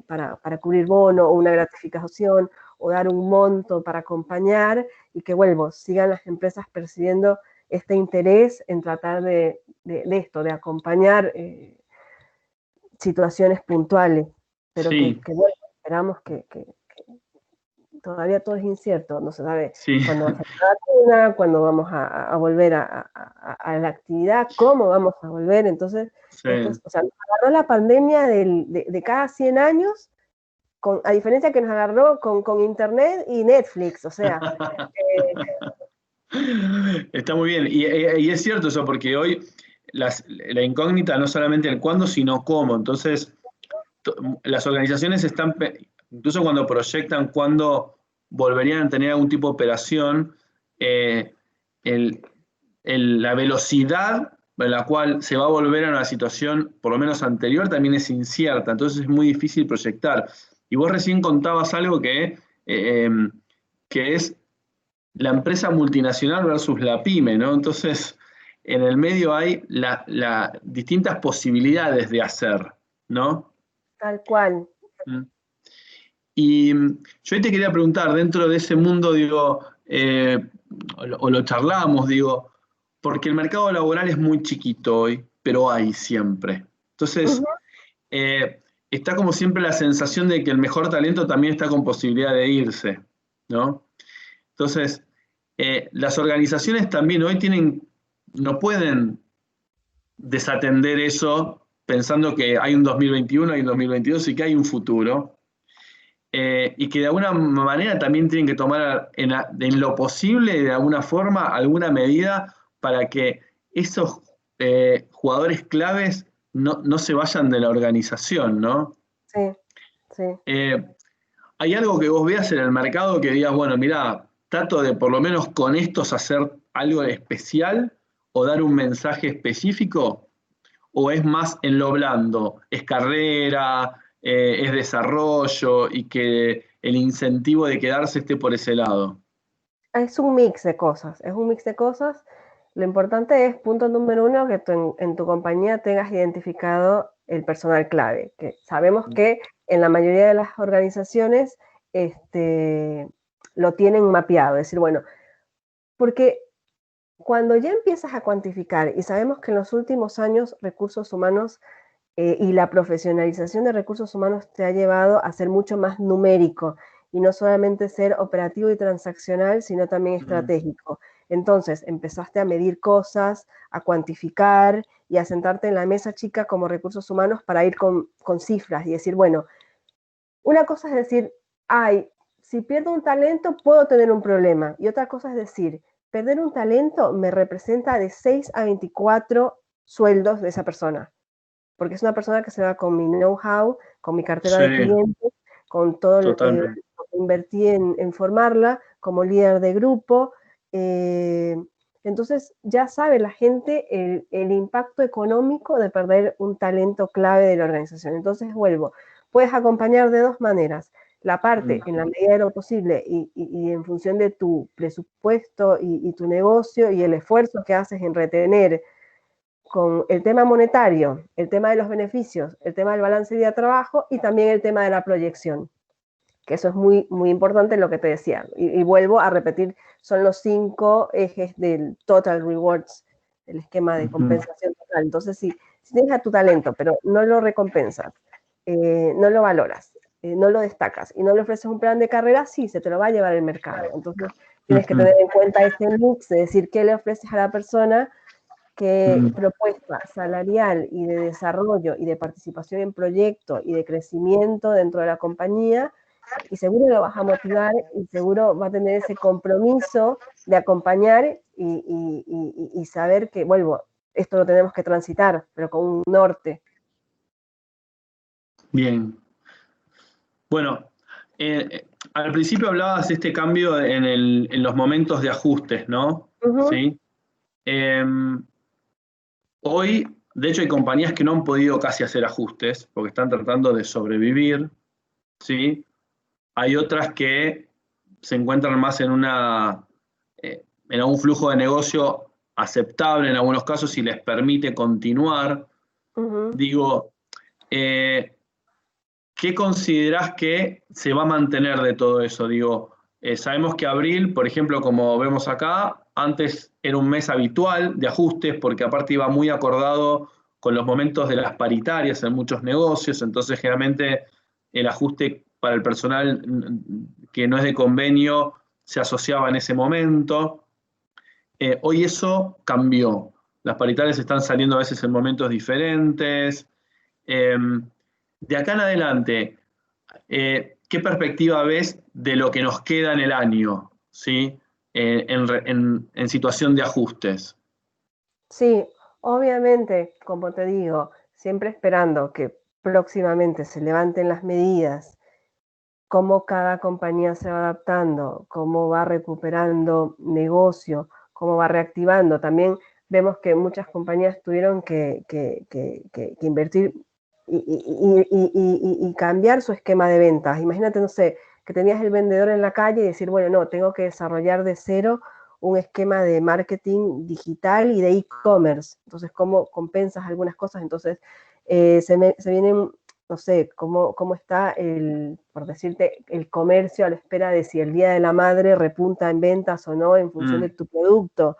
para cubrir bono o una gratificación o dar un monto para acompañar y que, vuelvo, sigan las empresas percibiendo este interés en tratar de esto, de acompañar situaciones puntuales, pero que bueno, esperamos que todavía todo es incierto, no se sabe cuándo va a ser la vacuna, cuándo vamos a volver a la actividad, cómo vamos a volver. Entonces, o sea, nos agarró la pandemia de cada 100 años, a diferencia que nos agarró con Internet y Netflix, o sea. Está muy bien, y es cierto eso, porque hoy la incógnita no solamente el cuándo, sino cómo. Entonces, las organizaciones están, incluso cuando proyectan cuándo volverían a tener algún tipo de operación, la velocidad en la cual se va a volver a una situación, por lo menos anterior, también es incierta, entonces es muy difícil proyectar. Y vos recién contabas algo que es la empresa multinacional versus la pyme, ¿no? Entonces, en el medio hay distintas posibilidades de hacer, ¿no? Tal cual. Y yo ahí te quería preguntar, dentro de ese mundo, digo, o lo charlamos, digo, porque el mercado laboral es muy chiquito hoy, pero hay siempre. Entonces, está como siempre la sensación de que el mejor talento también está con posibilidad de irse, ¿no? Entonces, las organizaciones también hoy no pueden desatender eso pensando que hay un 2021, hay un 2022 y que hay un futuro. Y que de alguna manera también tienen que tomar en lo posible, de alguna forma, alguna medida para que esos jugadores claves no se vayan de la organización, ¿no? Sí, sí. ¿Hay algo que vos veas en el mercado que digas, bueno, mirá, trato de por lo menos con estos hacer algo especial o dar un mensaje específico? ¿O es más en lo blando? ¿Es carrera, es desarrollo y que el incentivo de quedarse esté por ese lado? Es un mix de cosas, Lo importante es, punto número uno, que en tu compañía tengas identificado el personal clave, que sabemos que en la mayoría de las organizaciones lo tienen mapeado, es decir, bueno, porque cuando ya empiezas a cuantificar, y sabemos que en los últimos años recursos humanos y la profesionalización de recursos humanos te ha llevado a ser mucho más numérico y no solamente ser operativo y transaccional, sino también estratégico. Entonces empezaste a medir cosas, a cuantificar y a sentarte en la mesa chica como recursos humanos para ir con cifras y decir, bueno, una cosa es decir, ay, si pierdo un talento puedo tener un problema. Y otra cosa es decir, perder un talento me representa de 6 a 24 sueldos de esa persona. Porque es una persona que se va con mi know-how, con mi cartera Sí, de clientes, con todo lo que totalmente. invertí en formarla como líder de grupo. Entonces ya sabe la gente el impacto económico de perder un talento clave de la organización. Entonces vuelvo, puedes acompañar de dos maneras. La parte, en la medida de lo posible, y en función de tu presupuesto y tu negocio y el esfuerzo que haces en retener con el tema monetario, el tema de los beneficios, el tema del balance día-trabajo y también el tema de la proyección, que eso es muy, muy importante lo que te decía. Y vuelvo a repetir, son los 5 ejes del Total Rewards, el esquema de compensación total. Entonces, si tienes a tu talento, pero no lo recompensas, no lo valoras, no lo destacas y no le ofreces un plan de carrera, sí, se te lo va a llevar el mercado. Entonces, tienes que tener en cuenta ese mix de decir qué le ofreces a la persona, qué propuesta salarial y de desarrollo y de participación en proyectos y de crecimiento dentro de la compañía, y seguro lo vas a motivar y seguro va a tener ese compromiso de acompañar y saber que, vuelvo, esto lo tenemos que transitar, pero con un norte. Bien. Bueno, al principio hablabas de este cambio en los momentos de ajustes, ¿no? Sí. Hoy, de hecho, hay compañías que no han podido casi hacer ajustes porque están tratando de sobrevivir, ¿sí? Hay otras que se encuentran más en algún flujo de negocio aceptable en algunos casos y les permite continuar. Digo, ¿qué considerás que se va a mantener de todo eso? Digo, sabemos que abril, por ejemplo, como vemos acá, antes era un mes habitual de ajustes porque aparte iba muy acordado con los momentos de las paritarias en muchos negocios, entonces generalmente el ajuste para el personal que no es de convenio se asociaba en ese momento. Hoy eso cambió. Las paritarias están saliendo a veces en momentos diferentes. De acá en adelante, ¿qué perspectiva ves de lo que nos queda en el año, ¿sí? En situación de ajustes? Sí, obviamente, como te digo, siempre esperando que próximamente se levanten las medidas, cómo cada compañía se va adaptando, cómo va recuperando negocio, cómo va reactivando. También vemos que muchas compañías tuvieron que invertir y cambiar su esquema de ventas. Imagínate, no sé, que tenías el vendedor en la calle y decir, bueno, no, tengo que desarrollar de cero un esquema de marketing digital y de e-commerce. Entonces, ¿cómo compensas algunas cosas? Entonces, se vienen, no sé, cómo está, por decirte, el comercio a la espera de si el Día de la Madre repunta en ventas o no en función de tu producto,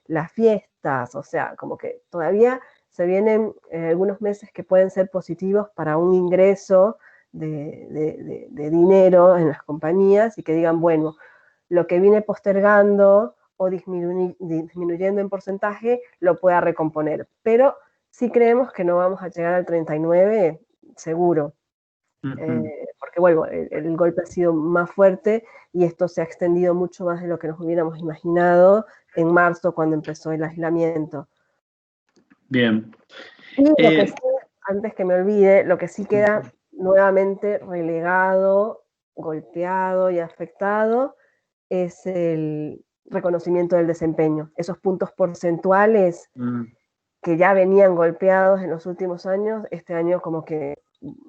las fiestas, o sea, como que todavía se vienen algunos meses que pueden ser positivos para un ingreso de dinero en las compañías y que digan, bueno, lo que viene postergando o disminuyendo en porcentaje lo pueda recomponer. Pero sí creemos que no vamos a llegar al 39 seguro, porque bueno, el golpe ha sido más fuerte y esto se ha extendido mucho más de lo que nos hubiéramos imaginado en marzo cuando empezó el aislamiento. Bien. Y lo que sí, antes que me olvide, lo que sí queda nuevamente relegado, golpeado y afectado es el reconocimiento del desempeño. Esos puntos porcentuales que ya venían golpeados en los últimos años, este año como que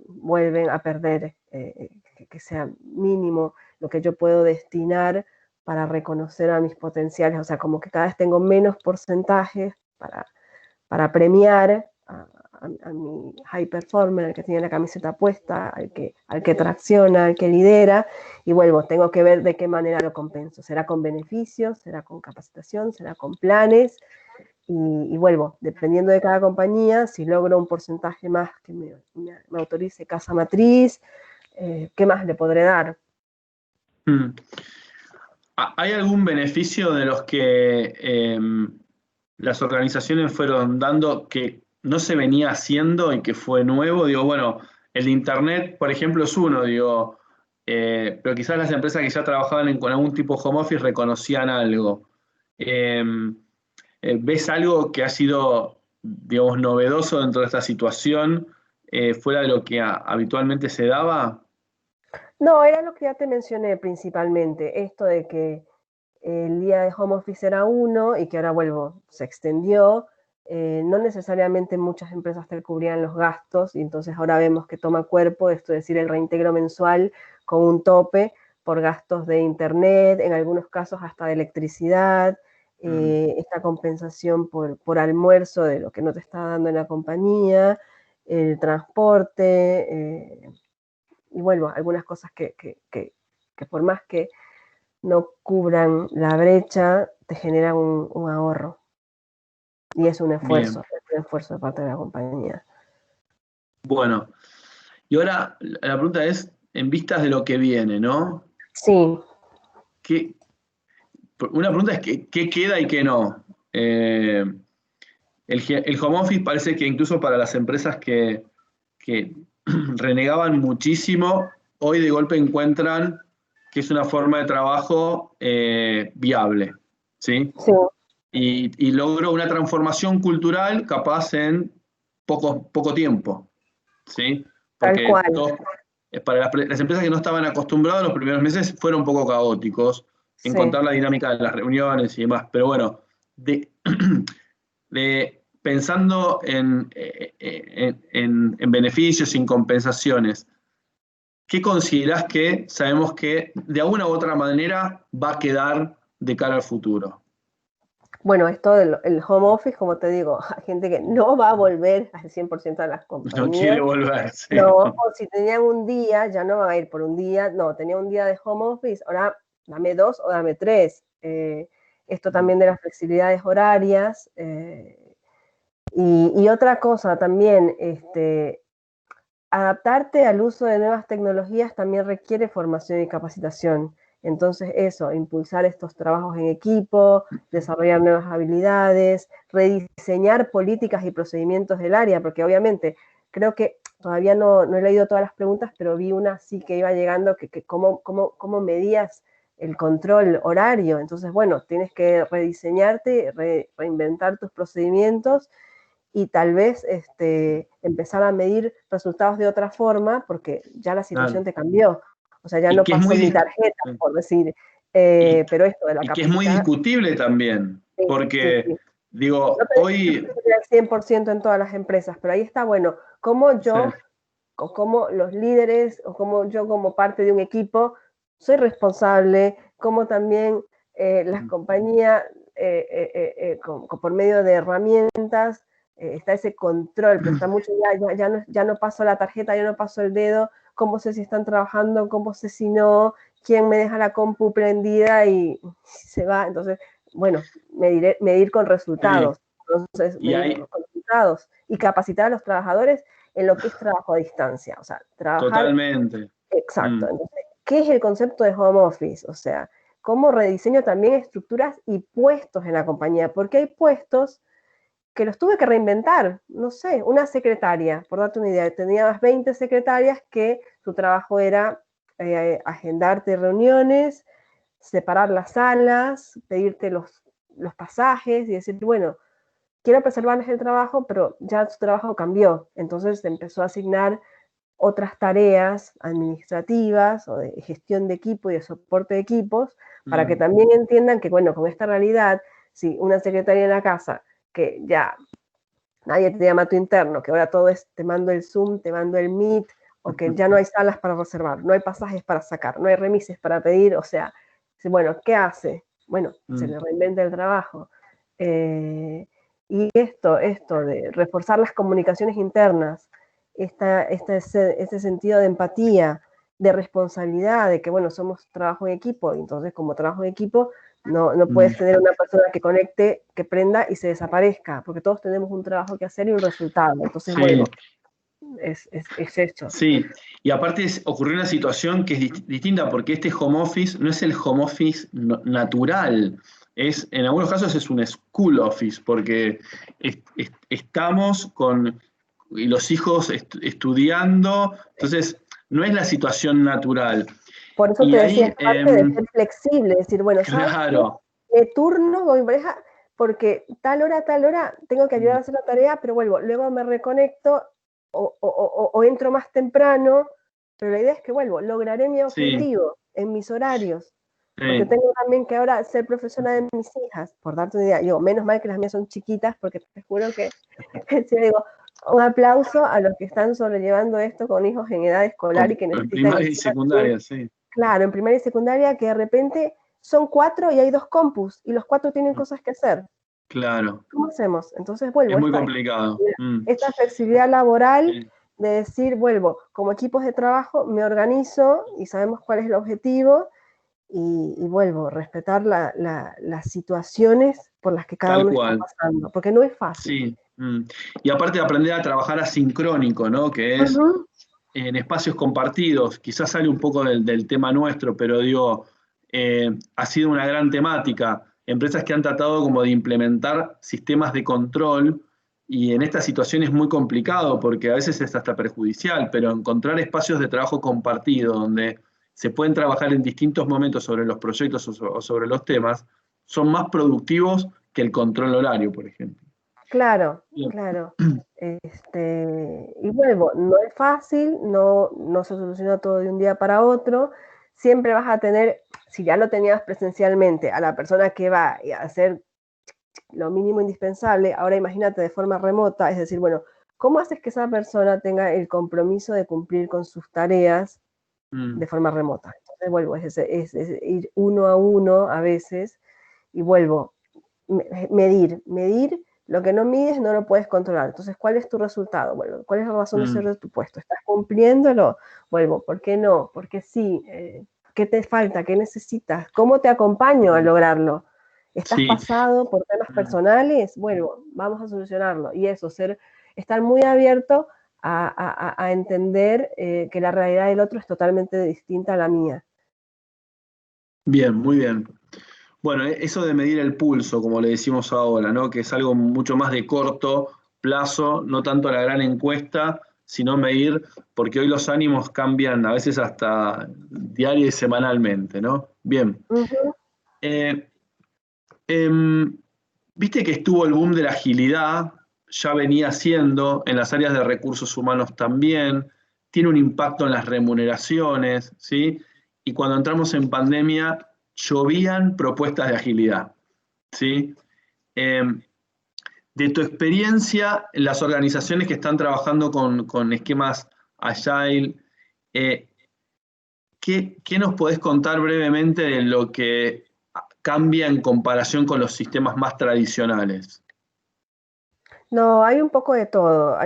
vuelven a perder, que sea mínimo lo que yo puedo destinar para reconocer a mis potenciales, o sea, como que cada vez tengo menos porcentajes para premiar a mi high performer, al que tiene la camiseta puesta, al que tracciona, al que lidera, y vuelvo, tengo que ver de qué manera lo compenso. ¿Será con beneficios? ¿Será con capacitación? ¿Será con planes? Y vuelvo, dependiendo de cada compañía, si logro un porcentaje más que me autorice casa matriz, ¿qué más le podré dar? ¿Hay algún beneficio de los que las organizaciones fueron dando que no se venía haciendo y que fue nuevo? Digo, bueno, el de Internet, por ejemplo, es uno, digo, pero quizás las empresas que ya trabajaban con algún tipo de home office reconocían algo. Eh, ¿Ves algo que ha sido, digamos, novedoso dentro de esta situación, fuera de lo que habitualmente se daba? No, era lo que ya te mencioné principalmente, esto de que el día de home office era uno y que ahora vuelvo, se extendió. No necesariamente muchas empresas te cubrían los gastos y entonces ahora vemos que toma cuerpo, esto es decir, el reintegro mensual con un tope por gastos de internet, en algunos casos hasta de electricidad, esta compensación por almuerzo de lo que no te está dando en la compañía, el transporte, y vuelvo, algunas cosas que por más que no cubran la brecha, te generan un ahorro. Y es un Bien, esfuerzo de parte de la compañía. bueno. Y ahora la pregunta es, en vistas de lo que viene, ¿no? Sí, ¿Qué, una pregunta es qué queda y qué no. El home office parece que incluso para las empresas que renegaban muchísimo, hoy de golpe encuentran que es una forma de trabajo viable, ¿sí? sí, Y logró una transformación cultural capaz en poco tiempo, ¿sí? tal Porque cual. para las empresas que no estaban acostumbradas, los primeros meses fueron un poco caóticos, Sí, encontrar la dinámica de las reuniones y demás, pero bueno, de, pensando en beneficios y en compensaciones, ¿qué considerás que sabemos que de alguna u otra manera va a quedar de cara al futuro? bueno, esto del el home office, como te digo, hay gente que no va a volver al 100% de las No quiere compañías. volver, sí. No, o si tenían un día, ya no va a ir por un día. No, tenía un día de home office, ahora dame 2 o dame 3. Esto también de las flexibilidades horarias. Y otra cosa también, adaptarte al uso de nuevas tecnologías también requiere formación y capacitación. Entonces, eso, impulsar estos trabajos en equipo, desarrollar nuevas habilidades, rediseñar políticas y procedimientos del área, porque obviamente creo que todavía no he leído todas las preguntas, pero vi una sí que iba llegando, que cómo medías el control horario. Entonces, bueno, tienes que rediseñarte, reinventar tus procedimientos y tal vez empezar a medir resultados de otra forma, porque ya la situación Claro. te cambió. O sea, ya Y no que es pasó muy, mi tarjeta, por decir. y, Pero esto de la y que es muy capacidad, discutible también, sí, sí, porque sí. No digo, te digo hoy, que sería el 100% en todas las empresas, pero ahí está, bueno, cómo sí, yo, o cómo los líderes, o cómo yo como parte de un equipo, soy responsable, cómo también las compañías, por medio de herramientas, está ese control, pero está mucho, ya no paso la tarjeta, ya no paso el dedo, cómo sé si están trabajando, cómo sé si no, quién me deja la compu prendida y se va. Entonces, bueno, medir con sí, resultados. Entonces, y medir hay con resultados y capacitar a los trabajadores en lo que es trabajo a distancia. O sea, trabajar totalmente. exacto. Mm, Entonces, ¿qué es el concepto de home office? O sea, cómo rediseño también estructuras y puestos en la compañía, porque hay puestos que los tuve que reinventar. No sé, una secretaria, por darte una idea, tenías 20 secretarias que su trabajo era agendarte reuniones, separar las salas, pedirte los pasajes y decir, bueno, quiero preservarles el trabajo, pero ya su trabajo cambió. Entonces se empezó a asignar otras tareas administrativas o de gestión de equipo y de soporte de equipos para que mm, también entiendan que, bueno, con esta realidad, si una secretaria en la casa que ya nadie te llama a tu interno, que ahora todo es te mando el Zoom, te mando el Meet, o que ya no hay salas para reservar, no hay pasajes para sacar, no hay remises para pedir, o sea, bueno, ¿qué hace? Bueno, se mm, le reinventa el trabajo. Y esto de reforzar las comunicaciones internas, este sentido de empatía, de responsabilidad, de que, bueno, somos trabajo en equipo, y entonces como trabajo en equipo, no mm. puedes tener una persona que conecte, que prenda y se desaparezca, porque todos tenemos un trabajo que hacer y un resultado. Entonces, Sí, vuelvo. Es esto. Sí, y aparte ocurrió una situación que es distinta porque este home office no es el home office natural, en algunos casos es un school office porque estamos y los hijos estudiando, entonces no es la situación natural. Por eso Y te decía, ahí, es parte de ser flexible, decir, bueno, ¿sabes qué? claro, Me turno, voy pareja, porque tal hora tengo que ayudar a hacer la tarea, pero vuelvo, luego me reconecto o entro más temprano, pero la idea es que vuelvo, lograré mi sí, objetivo en mis horarios, porque sí, tengo también que ahora ser profesora de mis hijas, por darte una idea, digo, menos mal que las mías son chiquitas, porque te juro que, si digo, un aplauso a los que están sobrellevando esto con hijos en edad escolar y que en necesitan primaria y encima también, secundaria, sí, claro, en primaria y secundaria, que de repente son 4 y hay 2 compus, y los 4 tienen cosas que hacer. claro, ¿Cómo hacemos? Entonces es vuelvo, muy complicado. esta flexibilidad laboral Sí. de decir, vuelvo, como equipos de trabajo me organizo y sabemos cuál es el objetivo y vuelvo, respetar las situaciones por las que cada Tal uno está cual. pasando, porque no es fácil. Sí. Y aparte de aprender a trabajar asincrónico, ¿no? Que es Ujú. en espacios compartidos, quizás sale un poco del tema nuestro, pero digo, ha sido una gran temática. Empresas que han tratado como de implementar sistemas de control y en esta situación es muy complicado porque a veces es hasta perjudicial, pero encontrar espacios de trabajo compartido donde se pueden trabajar en distintos momentos sobre los proyectos o sobre los temas, son más productivos que el control horario, por ejemplo. Claro, Bien. claro. Y vuelvo, no es fácil, no se soluciona todo de un día para otro. Siempre vas a tener, si ya lo tenías presencialmente, a la persona que va a hacer lo mínimo indispensable, ahora imagínate de forma remota, es decir, bueno, ¿cómo haces que esa persona tenga el compromiso de cumplir con sus tareas de Mm, forma remota? Entonces vuelvo, es ir uno a uno a veces y vuelvo, medir, lo que no mides no lo puedes controlar. Entonces, ¿cuál es tu resultado? Bueno, ¿cuál es la razón de ser mm. de tu puesto? ¿Estás cumpliéndolo? Vuelvo, ¿por qué no? ¿Por qué sí? ¿Qué te falta? ¿Qué necesitas? ¿Cómo te acompaño a lograrlo? ¿Estás Sí. pasado por temas personales? Bueno, vamos a solucionarlo. Y eso, estar muy abierto a entender que la realidad del otro es totalmente distinta a la mía. Bien, muy bien. Bueno, eso de medir el pulso, como le decimos ahora, ¿no? Que es algo mucho más de corto plazo, no tanto la gran encuesta, sino medir, porque hoy los ánimos cambian a veces hasta diaria y semanalmente, ¿no? Bien. Uh -huh. Eh, em, Viste que estuvo el boom de la agilidad, ya venía siendo, en las áreas de recursos humanos también, tiene un impacto en las remuneraciones, ¿sí? Y cuando entramos en pandemia, llovían propuestas de agilidad, ¿sí? Eh, de tu experiencia, las organizaciones que están trabajando con esquemas agile, eh, ¿qué nos podés contar brevemente de lo que cambia en comparación con los sistemas más tradicionales? No, hay un poco de todo,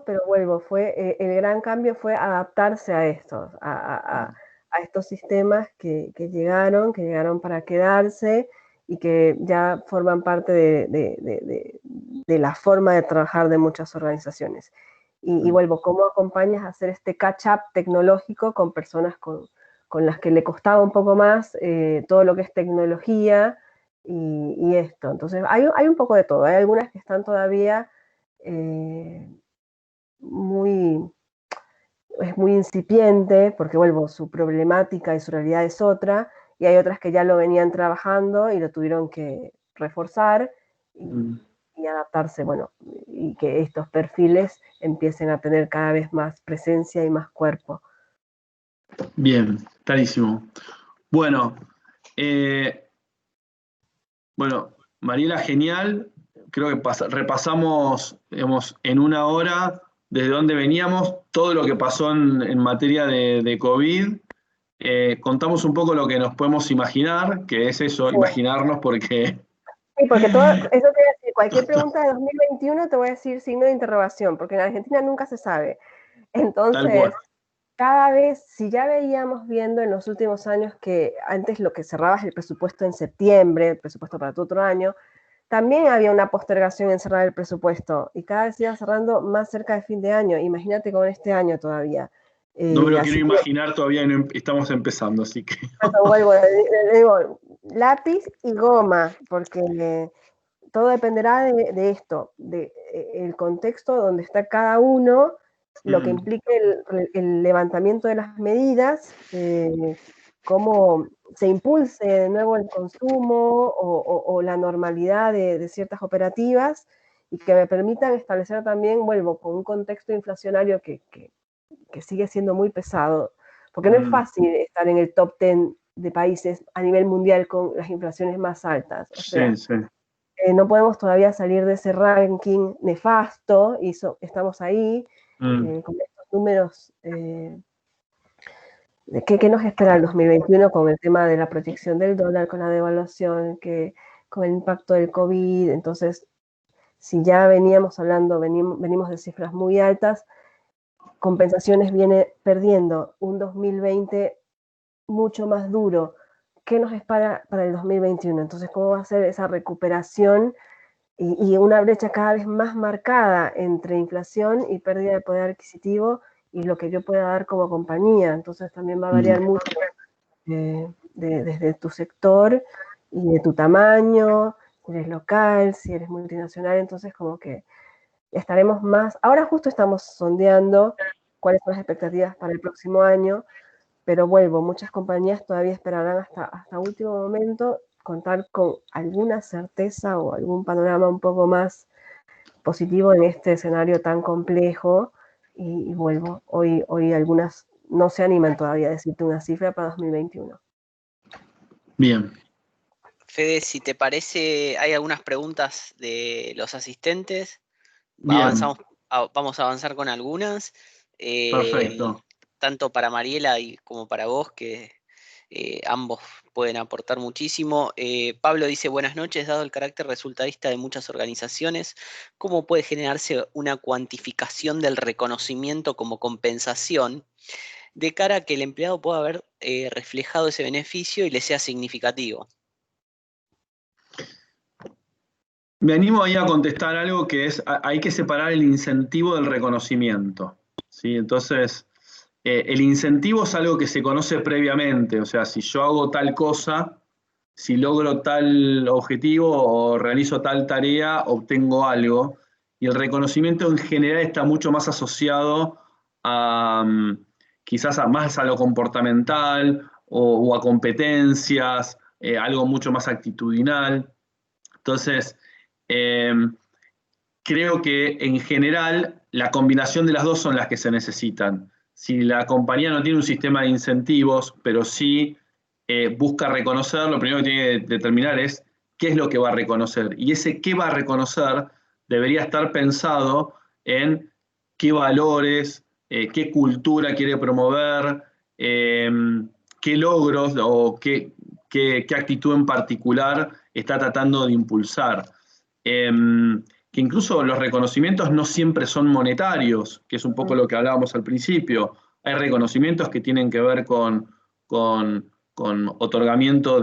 pero vuelvo, el gran cambio fue adaptarse a estos, a estos sistemas que llegaron para quedarse y que ya forman parte de la forma de trabajar de muchas organizaciones. Y vuelvo, ¿cómo acompañas a hacer este catch-up tecnológico con personas con las que le costaba un poco más todo lo que es tecnología? Y esto. Entonces, hay un poco de todo. Hay algunas que están todavía eh, muy, es muy incipiente, porque vuelvo, su problemática y su realidad es otra, y hay otras que ya lo venían trabajando y lo tuvieron que reforzar Mm. y adaptarse, bueno, y que estos perfiles empiecen a tener cada vez más presencia y más cuerpo. Bien, clarísimo. Bueno, eh, bueno, Mariela, genial. Creo que repasamos, digamos, en una hora desde dónde veníamos, todo lo que pasó en materia de COVID. Contamos un poco lo que nos podemos imaginar, que es eso, Sí, imaginarnos porque sí, porque todo, eso te voy a decir, cualquier pregunta de 2021 te voy a decir signo de interrogación, porque en Argentina nunca se sabe. tal cual. Entonces, cada vez, si ya veíamos viendo en los últimos años que antes lo que cerrabas el presupuesto en septiembre, el presupuesto para tu otro año, también había una postergación en cerrar el presupuesto y cada vez se iba cerrando más cerca de fin de año. Imagínate con este año todavía. No me lo quiero Así que, imaginar, todavía no estamos empezando, así que... vuelvo, le digo, lápiz y goma, porque todo dependerá de esto, el contexto donde está cada uno, lo que implique el levantamiento de las medidas, cómo se impulse de nuevo el consumo o la normalidad de ciertas operativas y que me permitan establecer también, vuelvo, con un contexto inflacionario que sigue siendo muy pesado, porque no es fácil estar en el top 10 de países a nivel mundial con las inflaciones más altas. O sea, Sí, sí. no podemos todavía salir de ese ranking nefasto y estamos ahí con estos números. ¿Qué nos espera el 2021 con el tema de la proyección del dólar, con la devaluación, con el impacto del COVID? Entonces, si ya veníamos hablando, venimos de cifras muy altas, Compensaciones viene perdiendo un 2020 mucho más duro. ¿Qué nos espera para el 2021? Entonces, ¿cómo va a ser esa recuperación y una brecha cada vez más marcada entre inflación y pérdida de poder adquisitivo y lo que yo pueda dar como compañía? Entonces, también va a variar mucho desde tu sector y de tu tamaño, si eres local, si eres multinacional. Entonces, como que estaremos más, ahora justo estamos sondeando cuáles son las expectativas para el próximo año, pero vuelvo, muchas compañías todavía esperarán hasta último momento contar con alguna certeza o algún panorama un poco más positivo en este escenario tan complejo y vuelvo, hoy algunas no se animan todavía a decirte una cifra para 2021. Bien. Fede, si te parece, hay algunas preguntas de los asistentes. Bien. Vamos a avanzar con algunas. Perfecto. Tanto para Mariela como para vos, que ambos pueden aportar muchísimo. Pablo dice, buenas noches, dado el carácter resultadista de muchas organizaciones, ¿cómo puede generarse una cuantificación del reconocimiento como compensación de cara a que el empleado pueda haber reflejado ese beneficio y le sea significativo? Me animo ahí a contestar algo que es, hay que separar el incentivo del reconocimiento, ¿sí? Entonces, el incentivo es algo que se conoce previamente, o sea, si yo hago tal cosa, si logro tal objetivo o realizo tal tarea, obtengo algo. Y el reconocimiento en general está mucho más asociado a quizás más a lo comportamental o a competencias, algo mucho más actitudinal. Entonces, eh, creo que en general la combinación de las dos son las que se necesitan. Si la compañía no tiene un sistema de incentivos, pero sí busca reconocer, lo primero que tiene que determinar es qué es lo que va a reconocer. Y ese qué va a reconocer debería estar pensado en qué valores, qué cultura quiere promover, qué logros o qué actitud en particular está tratando de impulsar. Que incluso los reconocimientos no siempre son monetarios, que es un poco lo que hablábamos al principio. Hay reconocimientos que tienen que ver con otorgamiento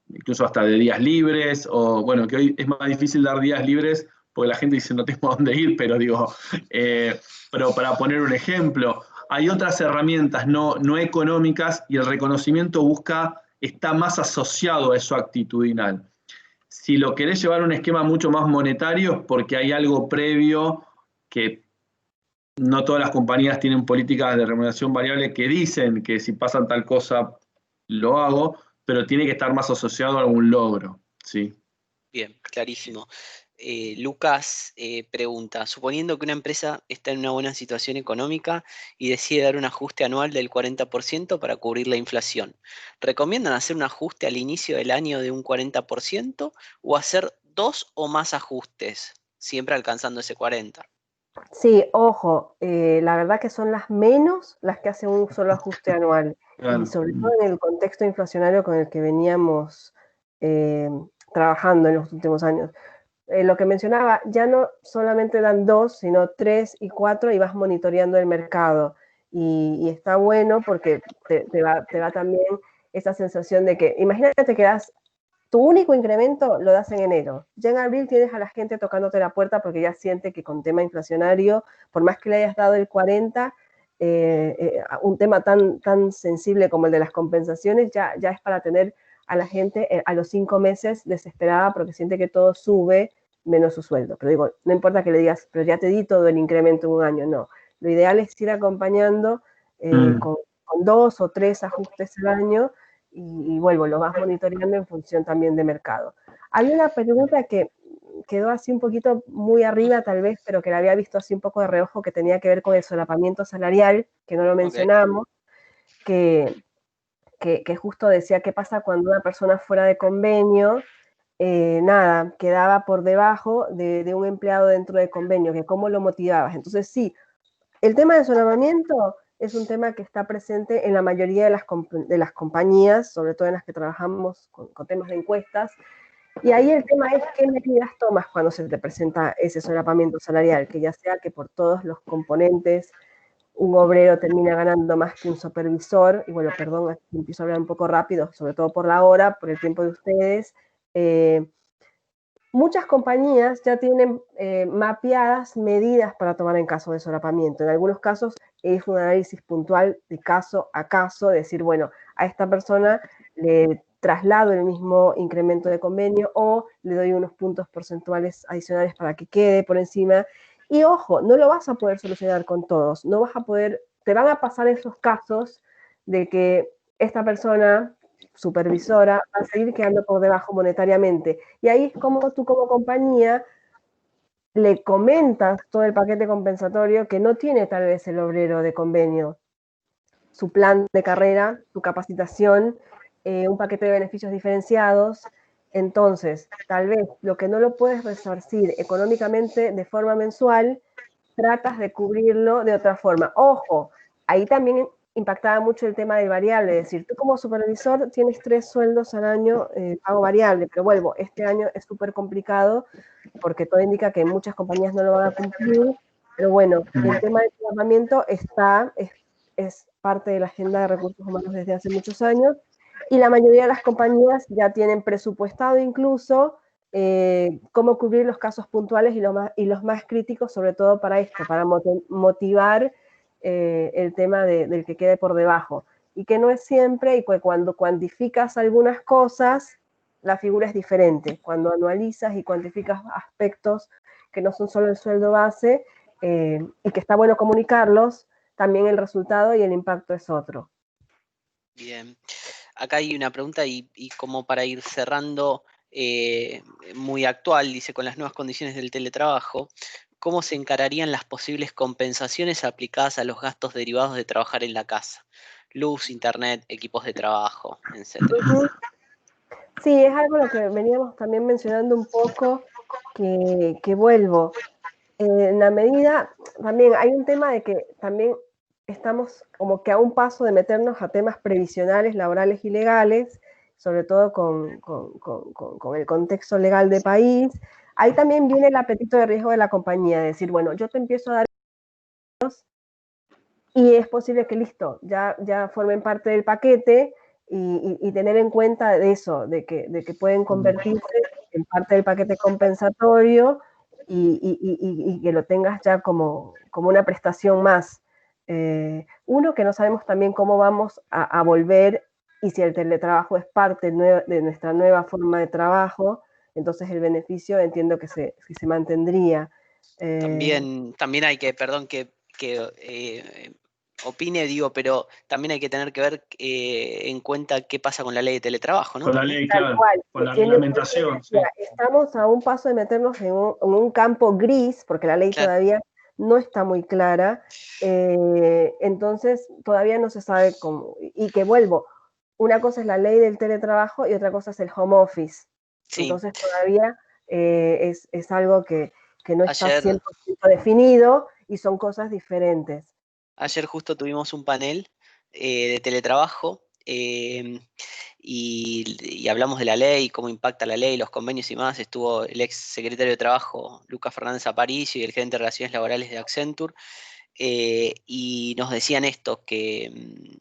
incluso hasta de días libres, o bueno, que hoy es más difícil dar días libres porque la gente dice no tengo a dónde ir, pero digo, pero para poner un ejemplo, hay otras herramientas no económicas y el reconocimiento está más asociado a eso actitudinal. Si lo querés llevar a un esquema mucho más monetario es porque hay algo previo que no todas las compañías tienen políticas de remuneración variable que dicen que si pasa tal cosa lo hago, pero tiene que estar más asociado a algún logro, ¿sí? Bien, clarísimo. Lucas pregunta, suponiendo que una empresa está en una buena situación económica y decide dar un ajuste anual del 40% para cubrir la inflación, ¿recomiendan hacer un ajuste al inicio del año de un 40% o hacer dos o más ajustes, siempre alcanzando ese 40%? Sí, ojo, la verdad que son las menos las que hacen un solo ajuste anual y Claro. sobre todo en el contexto inflacionario con el que veníamos trabajando en los últimos años. Lo que mencionaba, ya no solamente dan 2, sino 3 y 4 y vas monitoreando el mercado. Y está bueno porque te va también esa sensación de que, imagínate que das tu único incremento lo das en enero. Ya en abril tienes a la gente tocándote la puerta porque ya siente que con tema inflacionario, por más que le hayas dado el 40, un tema tan sensible como el de las compensaciones, ya es para tener a la gente a los 5 meses desesperada porque siente que todo sube menos su sueldo. Pero digo, no importa que le digas, pero ya te di todo el incremento en un año, no. Lo ideal es ir acompañando con 2 o 3 ajustes al año y vuelvo, lo vas monitoreando en función también de mercado. Había una pregunta que quedó así un poquito muy arriba tal vez, pero que la había visto así un poco de reojo, que tenía que ver con el solapamiento salarial, que no lo mencionamos, que justo decía qué pasa cuando una persona fuera de convenio, nada, quedaba por debajo de un empleado dentro de convenio, que cómo lo motivabas. Entonces sí, el tema del solapamiento es un tema que está presente en la mayoría de las compañías, sobre todo en las que trabajamos con temas de encuestas, y ahí el tema es qué medidas tomas cuando se te presenta ese solapamiento salarial, que ya sea que por todos los componentes un obrero termina ganando más que un supervisor, y bueno, perdón, empiezo a hablar un poco rápido, sobre todo por la hora, por el tiempo de ustedes. Muchas compañías ya tienen mapeadas medidas para tomar en caso de solapamiento. En algunos casos es un análisis puntual de caso a caso, decir, bueno, a esta persona le traslado el mismo incremento de convenio o le doy unos puntos porcentuales adicionales para que quede por encima. Y ojo, no lo vas a poder solucionar con todos, no vas a poder, te van a pasar esos casos de que esta persona supervisora va a seguir quedando por debajo monetariamente. Y ahí es como tú como compañía le comentas todo el paquete compensatorio que no tiene tal vez el obrero de convenio, su plan de carrera, su capacitación, un paquete de beneficios diferenciados. Entonces, tal vez lo que no lo puedes resarcir económicamente de forma mensual, tratas de cubrirlo de otra forma. Ojo, ahí también impactaba mucho el tema del variable, es decir, tú como supervisor tienes 3 sueldos al año pago variable, pero vuelvo, este año es súper complicado porque todo indica que muchas compañías no lo van a cumplir, pero bueno, el tema del tratamiento es parte de la agenda de recursos humanos desde hace muchos años y la mayoría de las compañías ya tienen presupuestado incluso cómo cubrir los casos puntuales y los más críticos, sobre todo para esto, para motivar el tema del que quede por debajo. Y que no es siempre, y pues cuando cuantificas algunas cosas, la figura es diferente. Cuando anualizas y cuantificas aspectos que no son solo el sueldo base, y que está bueno comunicarlos, también el resultado y el impacto es otro. Bien. Acá hay una pregunta y como para ir cerrando, muy actual, dice, con las nuevas condiciones del teletrabajo, ¿cómo se encararían las posibles compensaciones aplicadas a los gastos derivados de trabajar en la casa? Luz, internet, equipos de trabajo, etcétera. Sí, es algo lo que veníamos también mencionando un poco, que vuelvo. En la medida, también hay un tema de que también estamos como que a un paso de meternos a temas previsionales, laborales y legales, sobre todo con el contexto legal de país. Ahí también viene el apetito de riesgo de la compañía, de decir, bueno, yo te empiezo a dar y es posible que listo, ya formen parte del paquete y tener en cuenta de eso, de que pueden convertirse en parte del paquete compensatorio y que lo tengas ya como una prestación más. Uno, que no sabemos también cómo vamos a volver y si el teletrabajo es parte de nuestra nueva forma de trabajo, entonces el beneficio entiendo que se mantendría. También hay que, perdón que opine, digo, pero también hay que tener que ver en cuenta qué pasa con la ley de teletrabajo, ¿no? Con la También. ley, Tal claro, cual. con la reglamentación. Sí. Estamos a un paso de meternos en un campo gris, porque la ley Claro. todavía no está muy clara, entonces todavía no se sabe cómo. Y que vuelvo, una cosa es la ley del teletrabajo y otra cosa es el home office. Sí. Entonces todavía es algo que no está Ayer, 100% definido y son cosas diferentes. Ayer justo tuvimos un panel de teletrabajo y hablamos de la ley, cómo impacta la ley, los convenios y más. Estuvo el ex secretario de Trabajo, Lucas Fernández Aparicio, y el gerente de Relaciones Laborales de Accenture. Y nos decían esto, que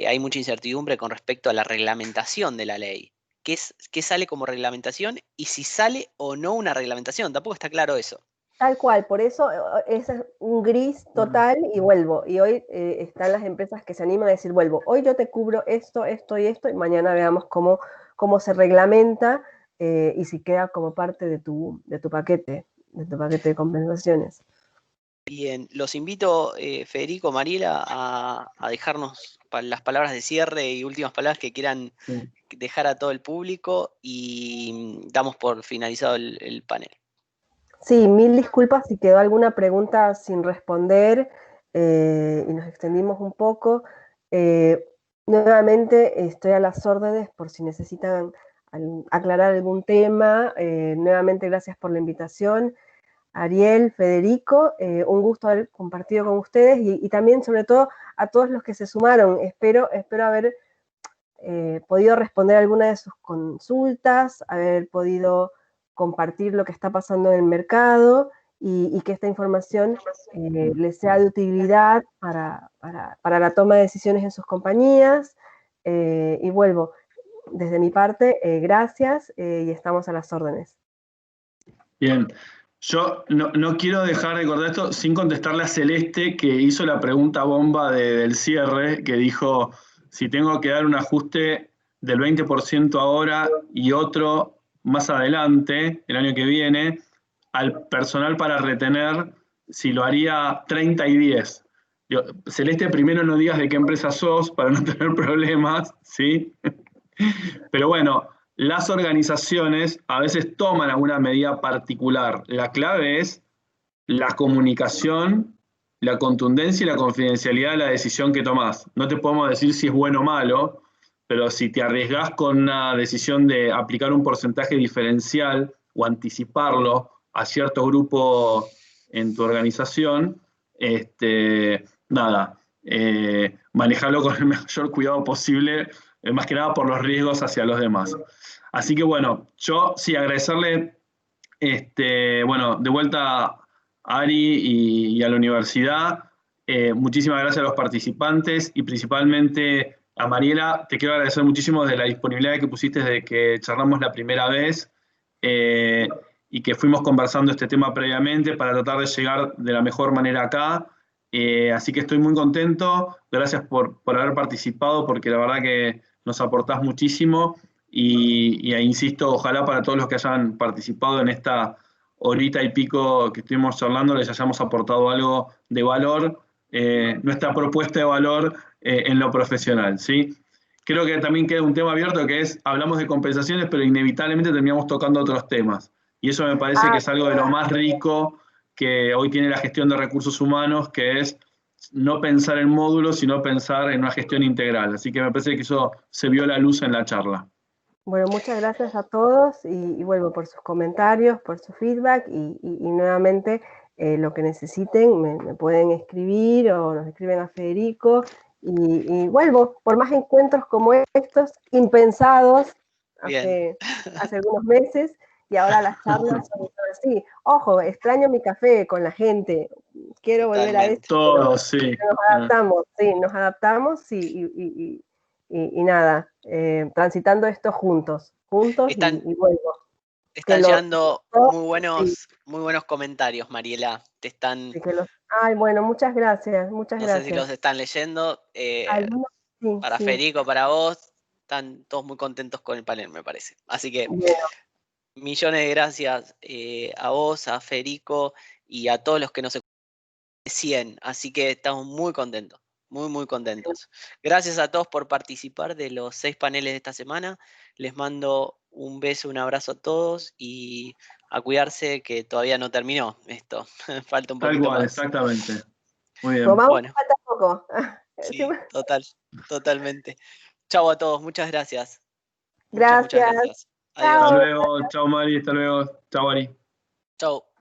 hay mucha incertidumbre con respecto a la reglamentación de la ley. qué sale como reglamentación y si sale o no una reglamentación. Tampoco está claro eso. Tal cual, por eso es un gris total y vuelvo. Y hoy están las empresas que se animan a decir, vuelvo, hoy yo te cubro esto, esto y esto, y mañana veamos cómo se reglamenta y si queda como parte de tu paquete de compensaciones. Bien, los invito, Federico, Mariela, a dejarnos las palabras de cierre y últimas palabras que quieran dejar a todo el público y damos por finalizado el panel. Sí, mil disculpas si quedó alguna pregunta sin responder y nos extendimos un poco. Nuevamente estoy a las órdenes por si necesitan aclarar algún tema. Nuevamente gracias por la invitación. Ariel, Federico, un gusto haber compartido con ustedes y también sobre todo a todos los que se sumaron. Espero haber podido responder alguna de sus consultas, haber podido compartir lo que está pasando en el mercado y que esta información les sea de utilidad para la toma de decisiones en sus compañías. Y vuelvo, desde mi parte, gracias y estamos a las órdenes. Bien, yo no quiero dejar de recordar esto sin contestarle a Celeste, que hizo la pregunta bomba del cierre, que dijo, si tengo que dar un ajuste del 20% ahora y otro más adelante, el año que viene, al personal para retener, si lo haría 30 y 10. Celeste, primero no digas de qué empresa sos para no tener problemas, ¿sí? Pero bueno, las organizaciones a veces toman alguna medida particular. La clave es la comunicación, la contundencia y la confidencialidad de la decisión que tomás. No te podemos decir si es bueno o malo, pero si te arriesgás con una decisión de aplicar un porcentaje diferencial o anticiparlo a cierto grupo en tu organización, nada, manejarlo con el mayor cuidado posible, más que nada por los riesgos hacia los demás. Así que bueno, yo sí agradecerle, bueno, de vuelta a Ari y a la universidad. Muchísimas gracias a los participantes y principalmente a Mariela. Te quiero agradecer muchísimo de la disponibilidad que pusiste desde que charlamos la primera vez y que fuimos conversando este tema previamente para tratar de llegar de la mejor manera acá. Así que estoy muy contento. Gracias por haber participado porque la verdad que nos aportás muchísimo y insisto, ojalá para todos los que hayan participado en esta horita y pico que estuvimos charlando les hayamos aportado algo de valor, nuestra propuesta de valor en lo profesional, ¿sí? Creo que también queda un tema abierto que es, hablamos de compensaciones, pero inevitablemente terminamos tocando otros temas. Y eso me parece que es algo de lo más rico que hoy tiene la gestión de recursos humanos, que es no pensar en módulos, sino pensar en una gestión integral. Así que me parece que eso se vio a la luz en la charla. Bueno, muchas gracias a todos y vuelvo por sus comentarios, por su feedback y nuevamente lo que necesiten me pueden escribir o nos escriben a Federico y vuelvo por más encuentros como estos, impensados hace algunos meses y ahora las charlas son así. Ojo, extraño mi café con la gente, quiero volver a esto. Todos, sí. Nos adaptamos y nada, transitando esto juntos y vuelvo. Están llegando muy buenos comentarios, Mariela. Te están. Ay, bueno, muchas gracias, muchas gracias. No sé si los están leyendo. Para sí. Federico, para vos, están todos muy contentos con el panel, me parece. Así que millones de gracias a vos, a Federico y a todos los que nos siguen. Así que estamos muy contentos. Muy, muy contentos. Gracias a todos por participar de los 6 paneles de esta semana. Les mando un beso, un abrazo a todos y a cuidarse que todavía no terminó esto. Falta un poquito más. Exactamente. Muy bien. Bueno. Falta poco. Sí, totalmente. Chau a todos, muchas gracias. Gracias. Muchas gracias. Adiós. Hasta luego. Chau Mari, hasta luego. Chau Ari. Chau.